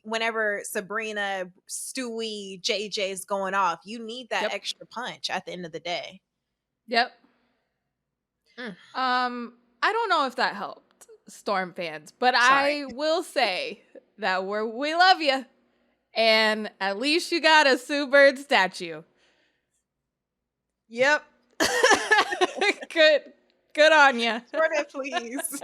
whenever Sabrina, Stewie, JJ is going off. You need that extra punch at the end of the day. Yep. I don't know if that helped Storm fans, but I will say that we love you, and at least you got a Sue Bird statue. Yep. Good on you. Jordan, please.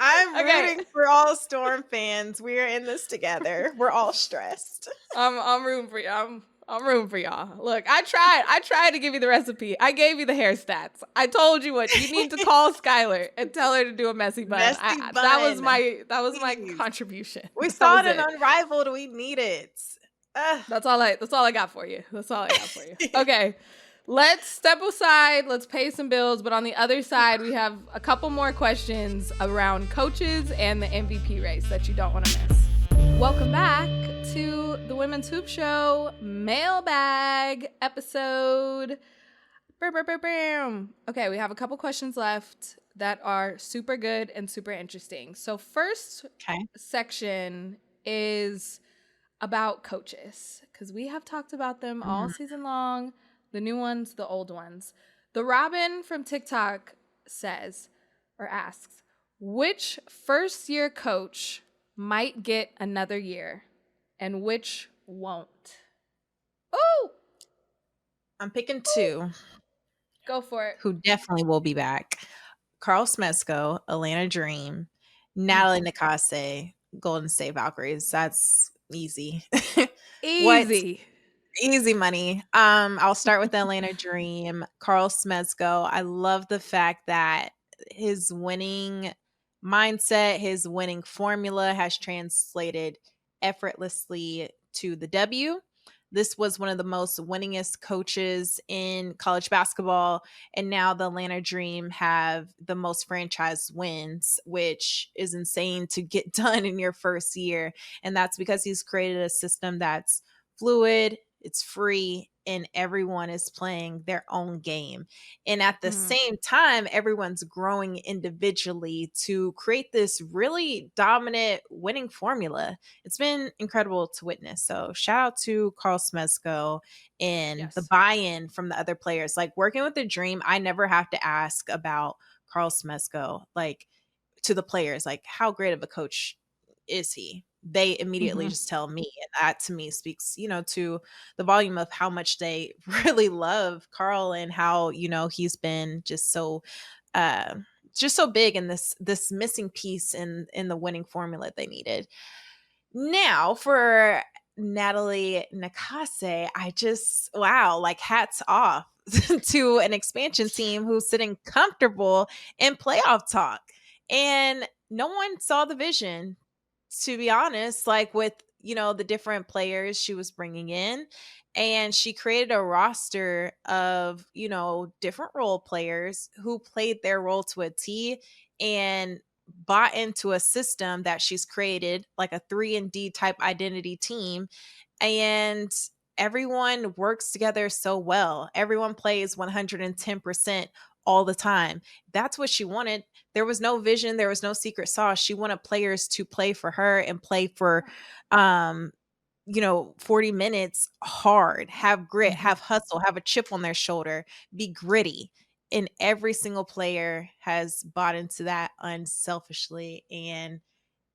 I'm rooting for all Storm fans. We're in this together. We're all stressed. I'm rooting for you. I'm rooting for y'all. Look, I tried to give you the recipe. I gave you the hair stats. I told you what you need to call Skylar and tell her to do a messy bun. Messy bun. That was my Please. contribution. We That saw was it in Unrivaled. We need it. That's all I got for you. That's all I got for you. Okay. Let's step aside. Let's pay some bills. But on the other side, we have a couple more questions around coaches and the MVP race that you don't want to miss. Welcome back to the Women's Hoop Show mailbag episode. Okay, we have a couple questions left that are super good and super interesting. So first section is about coaches, because we have talked about them all season long. The new ones, the old ones. The Robin from TikTok says or asks, which first-year coach might get another year and which won't? Oh! I'm picking two. Go for it. Who definitely will be back. Carl Smesco, Atlanta Dream, Natalie Nneka, Golden State Valkyries. That's easy. Easy. Easy money. I'll start with the Atlanta Dream. Carl Smesco. I love the fact that his winning mindset, his winning formula has translated effortlessly to the W. This was one of the most winningest coaches in college basketball. And now the Atlanta Dream have the most franchise wins, which is insane to get done in your first year. And that's because he's created a system that's fluid, it's free, and everyone is playing their own game. And at the same time, everyone's growing individually to create this really dominant winning formula. It's been incredible to witness. So shout out to Carl Smesco and the buy-in from the other players. Like working with the Dream, I never have to ask about Carl Smesco, like to the players, like how great of a coach is he? They immediately just tell me, and that to me speaks, to the volume of how much they really love Carl and how, he's been just so big in this missing piece in the winning formula they needed. Now for Natalie Nneka, like hats off to an expansion team who's sitting comfortable in playoff talk. And no one saw the vision, to be honest, like with, the different players she was bringing in. And she created a roster of, different role players who played their role to a T and bought into a system that she's created, like a 3-and-D type identity team. And everyone works together so well. Everyone plays 110% all the time. That's what she wanted. There was no vision. There was no secret sauce. She wanted players to play for her and play for, 40 minutes hard, have grit, have hustle, have a chip on their shoulder, be gritty. And every single player has bought into that unselfishly. And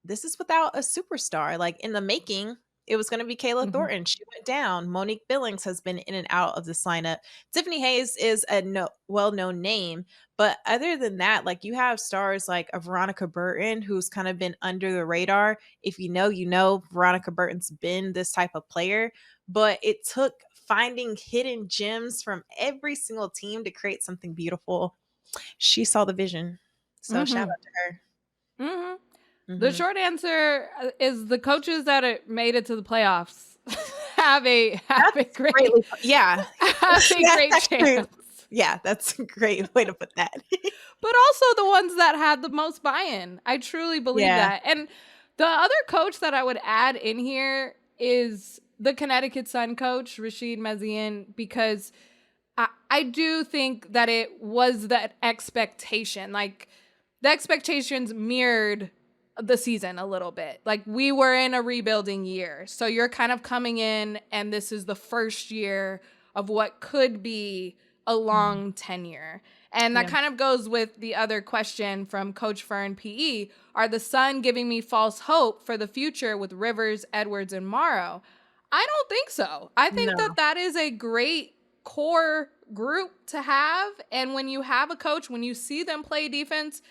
this is without a superstar. Like in the making, it was going to be Kayla Thornton. She went down. Monique Billings has been in and out of this lineup. Tiffany Hayes is a well-known name. But other than that, like you have stars like a Veronica Burton, who's kind of been under the radar. If you know, Veronica Burton's been this type of player. But it took finding hidden gems from every single team to create something beautiful. She saw the vision. So shout out to her. The short answer is the coaches that made it to the playoffs have a great chance. Yeah, that's a great way to put that. But also the ones that had the most buy-in. I truly believe that. And the other coach that I would add in here is the Connecticut Sun coach, Rashid Mezian, because I do think that it was that expectation. Like the expectations mirrored the season a little bit. Like we were in a rebuilding year. So you're kind of coming in and this is the first year of what could be a long tenure. And that kind of goes with the other question from Coach Fern PE. Are the Sun giving me false hope for the future with Rivers, Edwards, and Morrow? I don't think so. I think that is a great core group to have. And when you have a coach, when you see them play defense,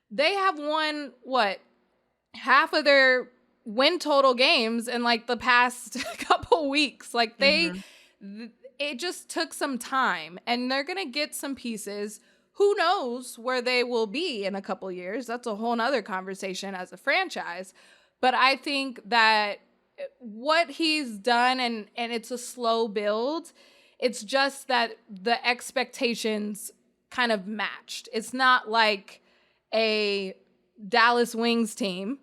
they have won, half of their win total games in like the past couple weeks. Like they it just took some time, and they're going to get some pieces. Who knows where they will be in a couple years? That's a whole nother conversation as a franchise. But I think that what he's done, and it's a slow build, it's just that the expectations kind of matched. It's not like a Dallas Wings team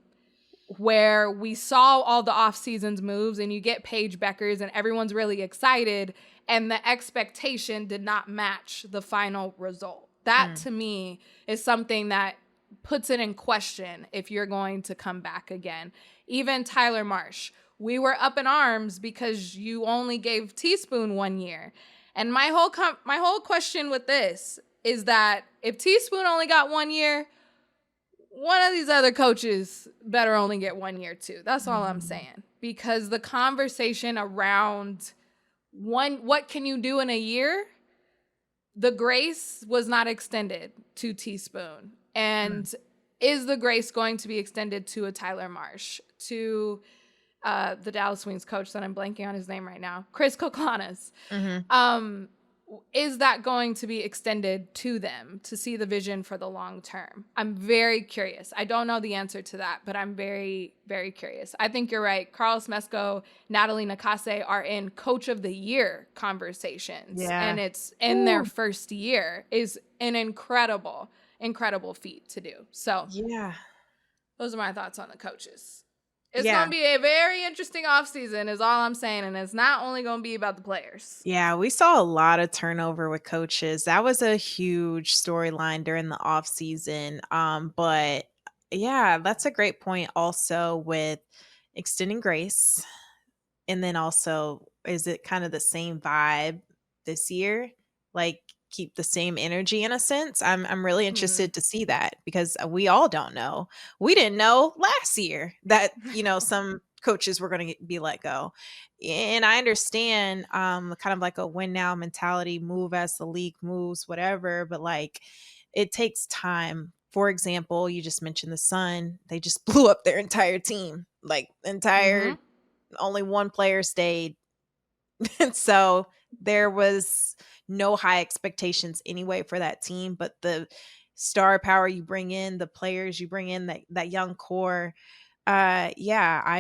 where we saw all the off seasons moves and you get Paige Beckers and everyone's really excited, and the expectation did not match the final result. That to me is something that puts it in question if you're going to come back again. Even Tyler Marsh, we were up in arms because you only gave Teaspoon 1 year. And my whole question with this is that if Teaspoon only got 1 year, one of these other coaches better only get 1 year too. That's all I'm saying. Because the conversation around what can you do in a year, the grace was not extended to Teaspoon. And is the grace going to be extended to a Tyler Marsh, to the Dallas Wings coach that I'm blanking on his name right now, Chris Koklanas? Is that going to be extended to them to see the vision for the long term? I'm very curious. I don't know the answer to that, but I'm very, very curious. I think you're right. Carlos Mesco, Natalie Nakase are in Coach of the Year conversations. Yeah. And it's in their first year is an incredible feat to do. So yeah, those are my thoughts on the coaches. It's going to be a very interesting offseason is all I'm saying. And it's not only going to be about the players. Yeah, we saw a lot of turnover with coaches. That was a huge storyline during the offseason. But yeah, that's a great point also with extending grace. And then also, is it kind of the same vibe this year? Like, keep the same energy in a sense. I'm really interested to see that, because we all don't know. We didn't know last year that, some coaches were going to be let go. And I understand kind of like a win now mentality, move as the league moves, whatever, but like it takes time. For example, you just mentioned the Sun. They just blew up their entire team. Like only one player stayed. And so there was no high expectations anyway for that team, but the star power you bring in, the players you bring in, that young core, I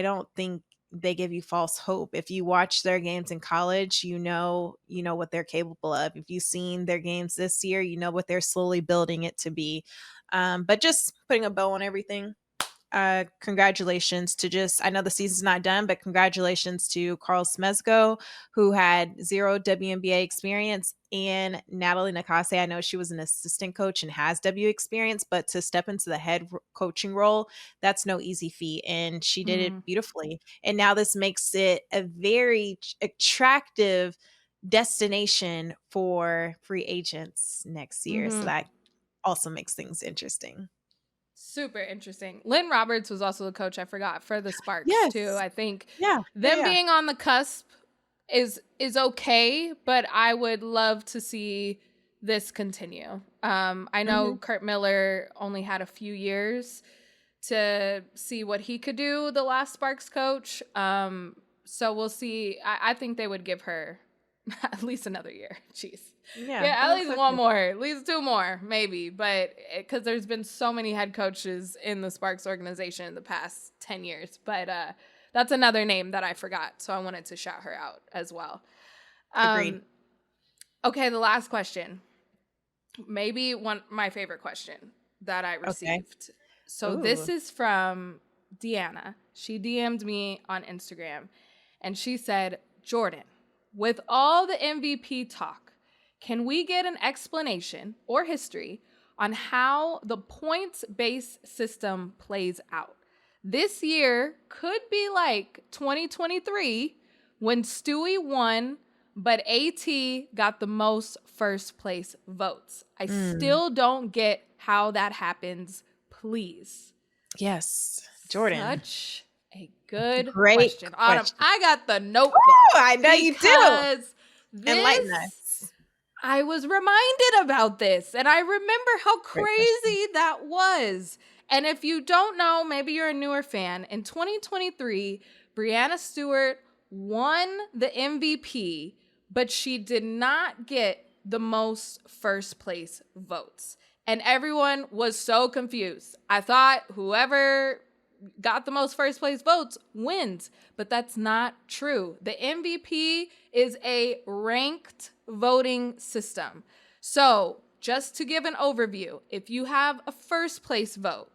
don't think they give you false hope. If you watch their games in college, you know what they're capable of. If you've seen their games this year, you know what they're slowly building it to be. But just putting a bow on everything. Congratulations to I know the season's not done, but congratulations to Carl Smezgo, who had 0 WNBA experience, and Natalie Nakase. I know she was an assistant coach and has W experience, but to step into the head coaching role, that's no easy feat. And she did it beautifully. And now this makes it a very attractive destination for free agents next year. So that also makes things interesting. Super interesting. Lynn Roberts was also the coach, I forgot, for the Sparks too. I think them being on the cusp is okay, but I would love to see this continue. I know Kurt Miller only had a few years to see what he could do, the last Sparks coach. So we'll see. I think they would give her at least another year. Jeez. Yeah, at least one more, at least 2 more, maybe. But because there's been so many head coaches in the Sparks organization in the past 10 years. But that's another name that I forgot. So I wanted to shout her out as well. Agreed. Okay, the last question. Maybe my favorite question that I received. So this is from Deanna. She DM'd me on Instagram. And she said, Jordan, with all the MVP talk, can we get an explanation or history on how the points-based system plays out? This year could be like 2023 when Stewie won, but AT got the most first place votes. I still don't get how that happens. Please. Yes, Jordan. Such a good question. Autumn, I got the notebook. Ooh, I know you do. Enlighten us. I was reminded about this, and I remember how crazy that was. And if you don't know, maybe you're a newer fan. In 2023, Breanna Stewart won the MVP, but she did not get the most first place votes. And everyone was so confused. I thought whoever got the most first place votes wins, but that's not true. The MVP is a ranked voting system. So just to give an overview, if you have a first place vote,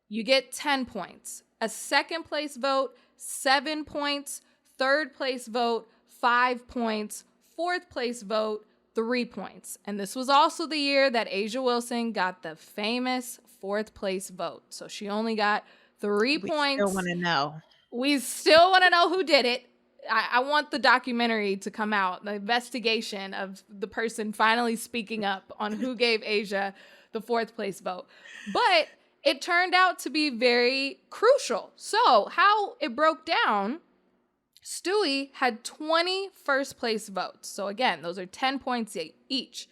you get 10 points. A second place vote, 7 points. Third place vote, 5 points. Fourth place vote, 3 points. And this was also the year that A'ja Wilson got the famous fourth place vote. So she only got 3 points. We still want to know. We still want to know who did it. I want the documentary to come out, the investigation of the person finally speaking up on who gave A'ja the fourth place vote. But it turned out to be very crucial. So how it broke down, Stewie had 20 first place votes. So again, those are 10 points each.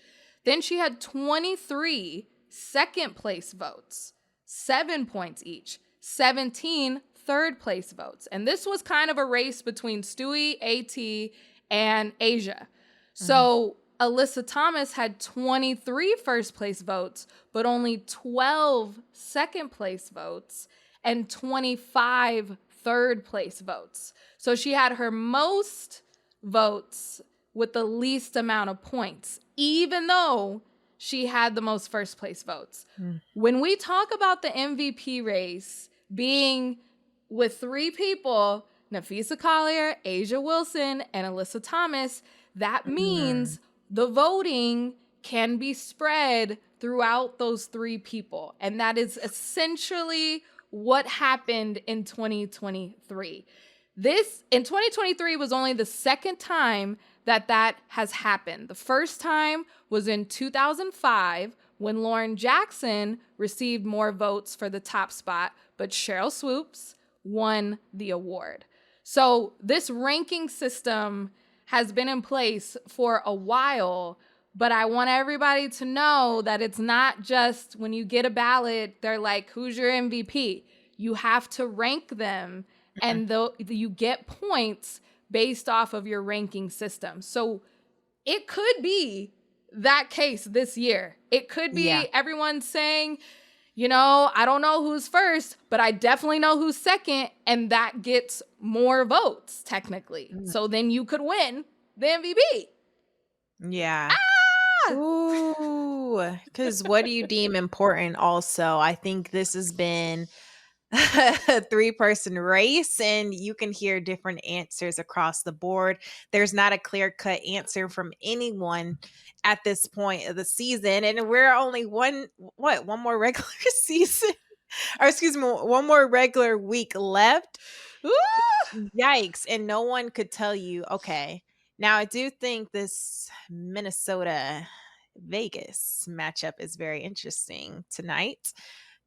Then she had 23 second place votes, 7 points each, 17 third place votes. And this was kind of a race between Stewie, AT, and A'ja. So Alyssa Thomas had 23 first place votes, but only 12 second place votes and 25 third place votes. So she had her most votes with the least amount of points, even though she had the most first place votes. When we talk about the MVP race being with 3 people, Napheesa Collier, A'ja Wilson, and Alyssa Thomas, that means the voting can be spread throughout those 3 people. And that is essentially what happened in 2023. This, in 2023, was only the second time that has happened. The first time was in 2005 when Lauren Jackson received more votes for the top spot, but Sheryl Swoopes won the award. So this ranking system has been in place for a while, but I want everybody to know that it's not just when you get a ballot, they're like, who's your MVP? You have to rank them, and you get points based off of your ranking system. So it could be that case this year. It could be everyone saying, you know, I don't know who's first, but I definitely know who's second, and that gets more votes, technically. So then you could win the MVP. Yeah. Ooh, because what do you deem important also? I think this has been a 3-person race, and you can hear different answers across the board. There's not a clear-cut answer from anyone at this point of the season, and we're only one more regular season, or excuse me, one more regular week left. Yikes. And no one could tell you, okay, now I do think this Minnesota Vegas matchup is very interesting tonight.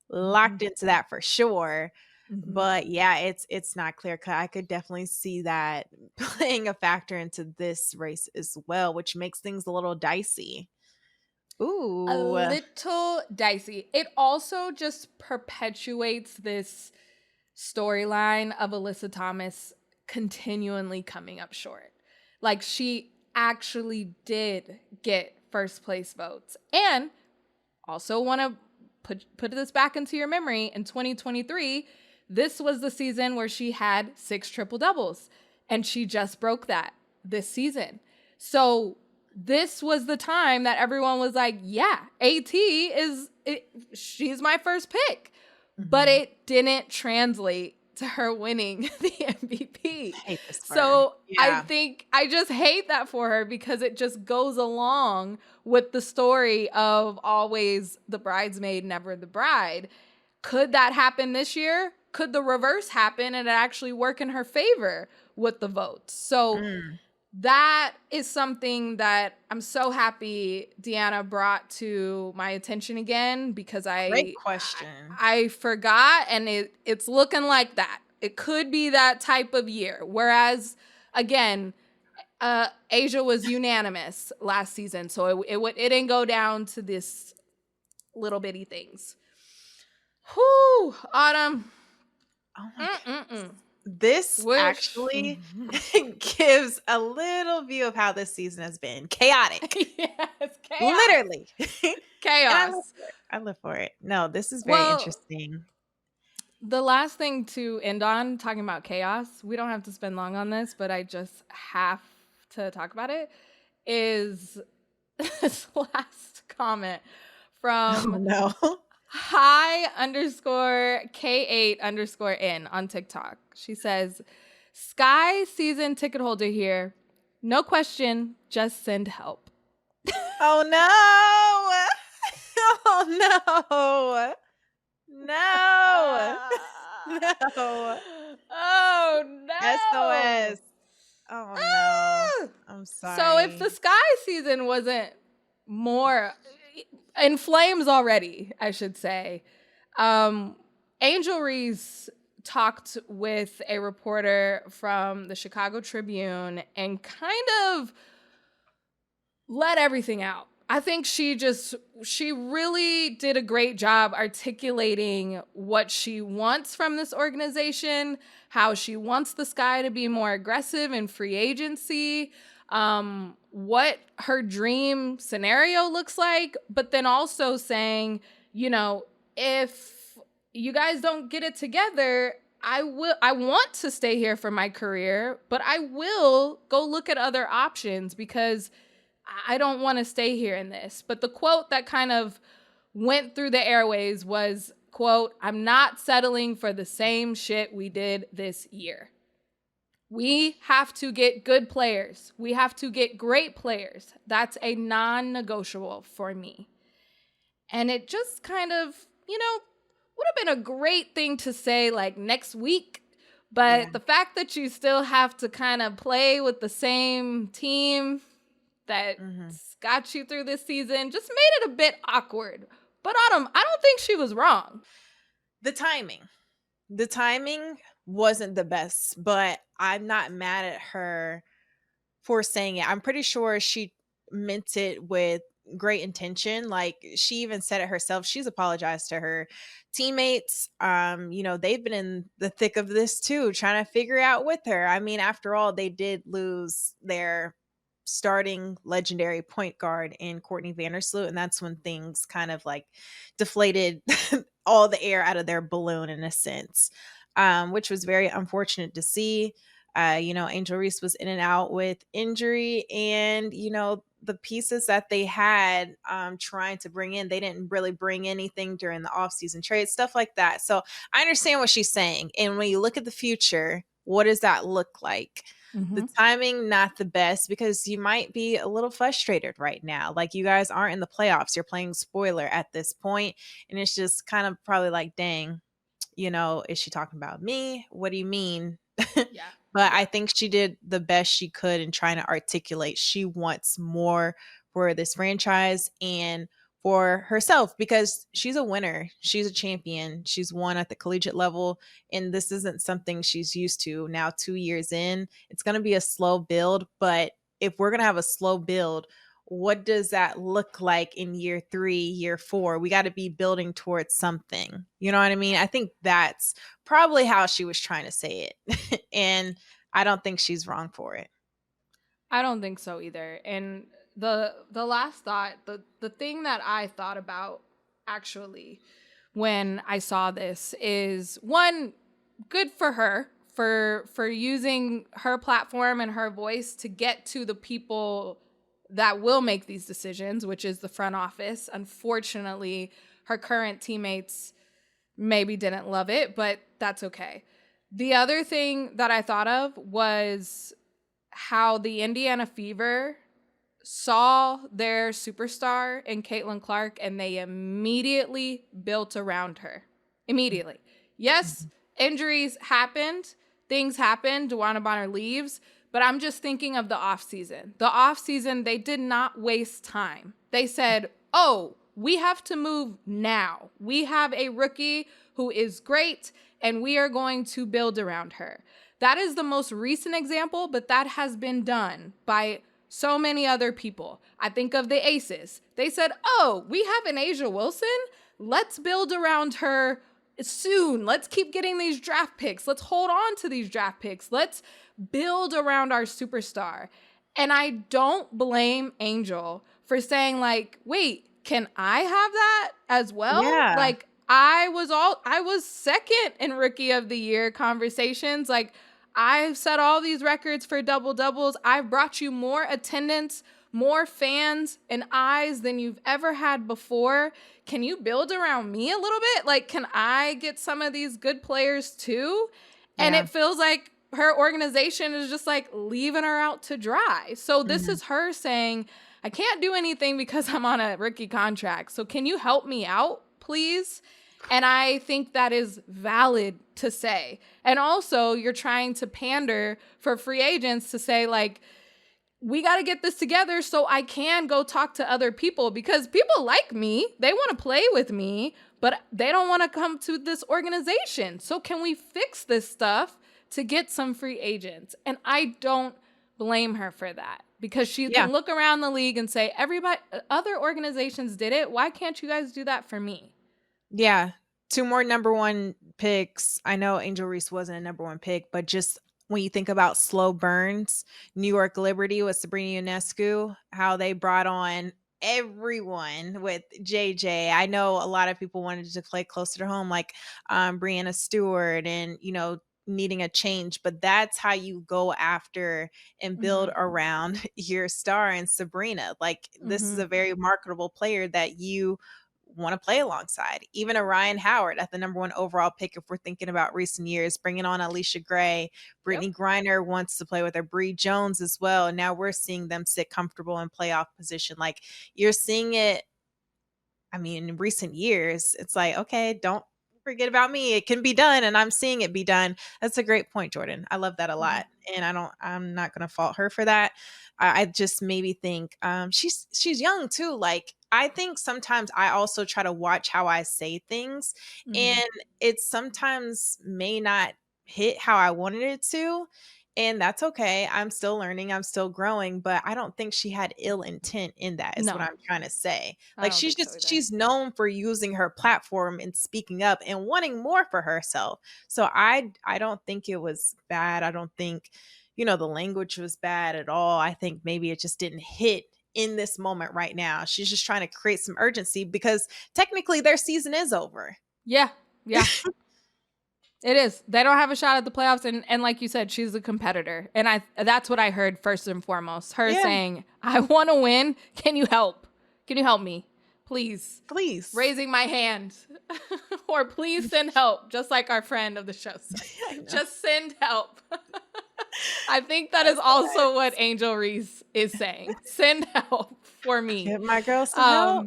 Locked into that for sure. But yeah, it's not clear cut. I could definitely see that playing a factor into this race as well, which makes things a little dicey. Ooh. A little dicey. It also just perpetuates this storyline of Alyssa Thomas continually coming up short. Like, she actually did get first place votes. And also want to put this back into your memory, in 2023, this was the season where she had 6 triple doubles, and she just broke that this season. So this was the time that everyone was like, yeah, she's my first pick. But it didn't translate to her winning the MVP. So I think I just hate that for her, because it just goes along with the story of always the bridesmaid, never the bride. Could that happen this year? Could the reverse happen and it actually work in her favor with the votes? So that is something that I'm so happy Deanna brought to my attention again, because Great question. I forgot, and it's looking like that. It could be that type of year. Whereas, again, A'ja was unanimous last season, so it didn't go down to this little bitty things. Whew, Autumn. Oh my goodness. This Wish. actually gives a little view of how this season has been. Chaotic. Yes, chaos. Literally. And I live Chaos. for it. I live for it. No, this is very Well, interesting. the last thing to end on, talking about chaos, we don't have to spend long on this, but I just have to talk about it, is this last comment Oh from no. hi_K8_N on TikTok. She says, Sky season ticket holder here. No question, just send help. Oh no. Oh no. No. No. Oh no. SOS. Oh no. I'm So if the sorry. Sky season wasn't more in flames already, I should say, Angel Reese talked with a reporter from the Chicago Tribune and kind of let everything out. I think she really did a great job articulating what she wants from this organization, how she wants the Sky to be more aggressive in free agency, what her dream scenario looks like, but then also saying, if you guys don't get it together, I want to stay here for my career, but I will go look at other options because I don't want to stay here in this. But the quote that kind of went through the airways was, quote, I'm not settling for the same shit we did this year. We have to get good players. We have to get great players. That's a non-negotiable for me. And it just kind of, would have been a great thing to say like next week. But the fact that you still have to kind of play with the same team that got you through this season just made it a bit awkward. But Autumn, I don't think she was wrong. The timing wasn't the best, but I'm not mad at her for saying it. I'm pretty sure she meant it with great intention. Like, she even said it herself. She's apologized to her teammates. They've been in the thick of this too, trying to figure out with her. I mean, after all, they did lose their starting legendary point guard in Courtney Vandersloot, and that's when things kind of like deflated all the air out of their balloon in a sense, which was very unfortunate to see. Angel Reese was in and out with injury, and the pieces that they had trying to bring in, they didn't really bring anything during the offseason trade, stuff like that. So I understand what she's saying, and when you look at the future, what does that look like? The timing, not the best, because you might be a little frustrated right now. Like, you guys aren't in the playoffs. You're playing spoiler at this point, and it's just kind of probably like, dang, is she talking about me? What do you mean? Yeah. But I think she did the best she could in trying to articulate she wants more for this franchise and for herself, because she's a winner. She's a champion. She's won at the collegiate level, and this isn't something she's used to. Now, 2 years in, it's going to be a slow build, but if we're going to have a slow build, what does that look like in year 3, year 4? We got to be building towards something. You know what I mean? I think that's probably how she was trying to say it. And I don't think she's wrong for it. I don't think so either. And the last thought, the thing that I thought about actually when I saw this is, one, good for her for using her platform and her voice to get to the people that will make these decisions, which is the front office. Unfortunately, her current teammates maybe didn't love it, but that's okay. The other thing that I thought of was how the Indiana Fever saw their superstar in Caitlin Clark, and they immediately built around her. Immediately. Yes, injuries happened. Things happened. DeWanna Bonner leaves. But I'm just thinking of the offseason. The offseason, they did not waste time. They said, oh, we have to move now. We have a rookie who is great, and we are going to build around her. That is the most recent example, but that has been done by so many other people. I think of the Aces. They said, oh, we have an Asia Wilson. Let's build around her soon. Let's keep getting these draft picks. Let's hold on to these draft picks. Let's build around our superstar. And I don't blame Angel for saying like, wait, can I have that as well? Yeah. Like I was second in Rookie of the Year conversations. Like I've set all these records for double doubles. I've brought you more attendance, more fans and eyes than you've ever had before. Can you build around me a little bit? Like, can I get some of these good players too? And it feels like her organization is just like leaving her out to dry. So this is her saying, I can't do anything because I'm on a rookie contract. So can you help me out, please? And I think that is valid to say. And also you're trying to pander for free agents to say like, we got to get this together so I can go talk to other people because people like me. They want to play with me, but they don't want to come to this organization. So can we fix this stuff to get some free agents? And I don't blame her for that because she can look around the league and say, everybody, other organizations did it. Why can't you guys do that for me? Yeah. 2 more number 1 picks. I know Angel Reese wasn't a number 1 pick, but just when you think about slow burns, New York Liberty with Sabrina Ionescu, how they brought on everyone with JJ. I know a lot of people wanted to play closer to home, like Brianna Stewart and, needing a change, but that's how you go after and build around your star and Sabrina. Like this is a very marketable player that you want to play alongside. Even a Ryan Howard at the number 1 overall pick, if we're thinking about recent years, bringing on Alicia Gray, Brittany Griner wants to play with her, Bree Jones as well. And now we're seeing them sit comfortable in playoff position. Like you're seeing it. I mean, in recent years, it's like, okay, don't forget about me. It can be done. And I'm seeing it be done. That's a great point, Jordan. I love that a lot. And I'm not going to fault her for that. I just maybe think she's young too. Like I think sometimes I also try to watch how I say things and it sometimes may not hit how I wanted it to. And that's okay. I'm still learning. I'm still growing, but I don't think she had ill intent in that is what I'm trying to say. Like she's known for using her platform and speaking up and wanting more for herself. So I don't think it was bad. I don't think, the language was bad at all. I think maybe it just didn't hit in this moment right now. She's just trying to create some urgency because technically their season is over. Yeah. Yeah. It is. They don't have a shot at the playoffs. And like you said, she's a competitor. And that's what I heard first and foremost. Her saying, I want to win. Can you help? Can you help me? Please. Please. Raising my hand. Or please send help. Just like our friend of the show said. Just send help. I think that's also what Angel Reese is saying. Send help for me. Give my girl some help.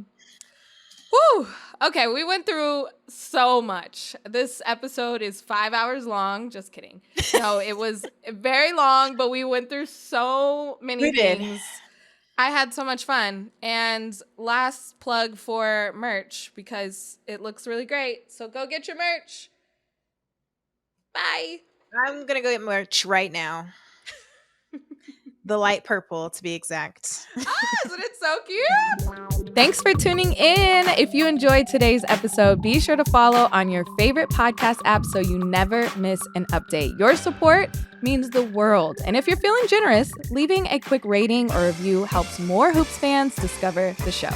Woo! Okay, we went through so much. This episode is 5 hours long. Just kidding. No, it was very long, but we went through so many things. I had so much fun. And last plug for merch because it looks really great. So go get your merch. Bye. I'm going to go get merch right now. The light purple, to be exact. Isn't it so cute? Thanks for tuning in. If you enjoyed today's episode, be sure to follow on your favorite podcast app so you never miss an update. Your support means the world. And if you're feeling generous, leaving a quick rating or review helps more Hoops fans discover the show.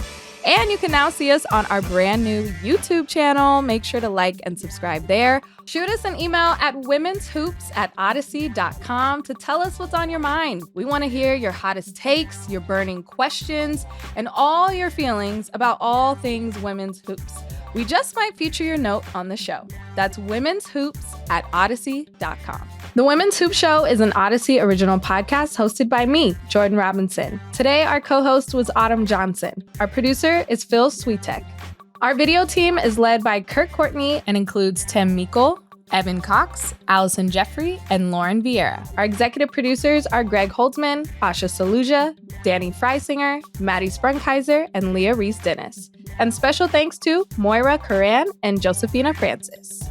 And you can now see us on our brand new YouTube channel. Make sure to like and subscribe there. Shoot us an email at women'shoops@odyssey.com to tell us what's on your mind. We want to hear your hottest takes, your burning questions, and all your feelings about all things women's hoops. We just might feature your note on the show. That's women'shoops@odyssey.com. The Women's Hoop Show is an Odyssey original podcast hosted by me, Jordan Robinson. Today, our co-host was Autumn Johnson. Our producer is Phil Sweetek. Our video team is led by Kurt Courtney and includes Tim Meikle, Evan Cox, Allison Jeffrey, and Lauren Vieira. Our executive producers are Greg Holtzman, Asha Saluja, Danny Freisinger, Maddie Sprunkheiser, and Leah Reese Dennis. And special thanks to Moira Curran and Josephina Francis.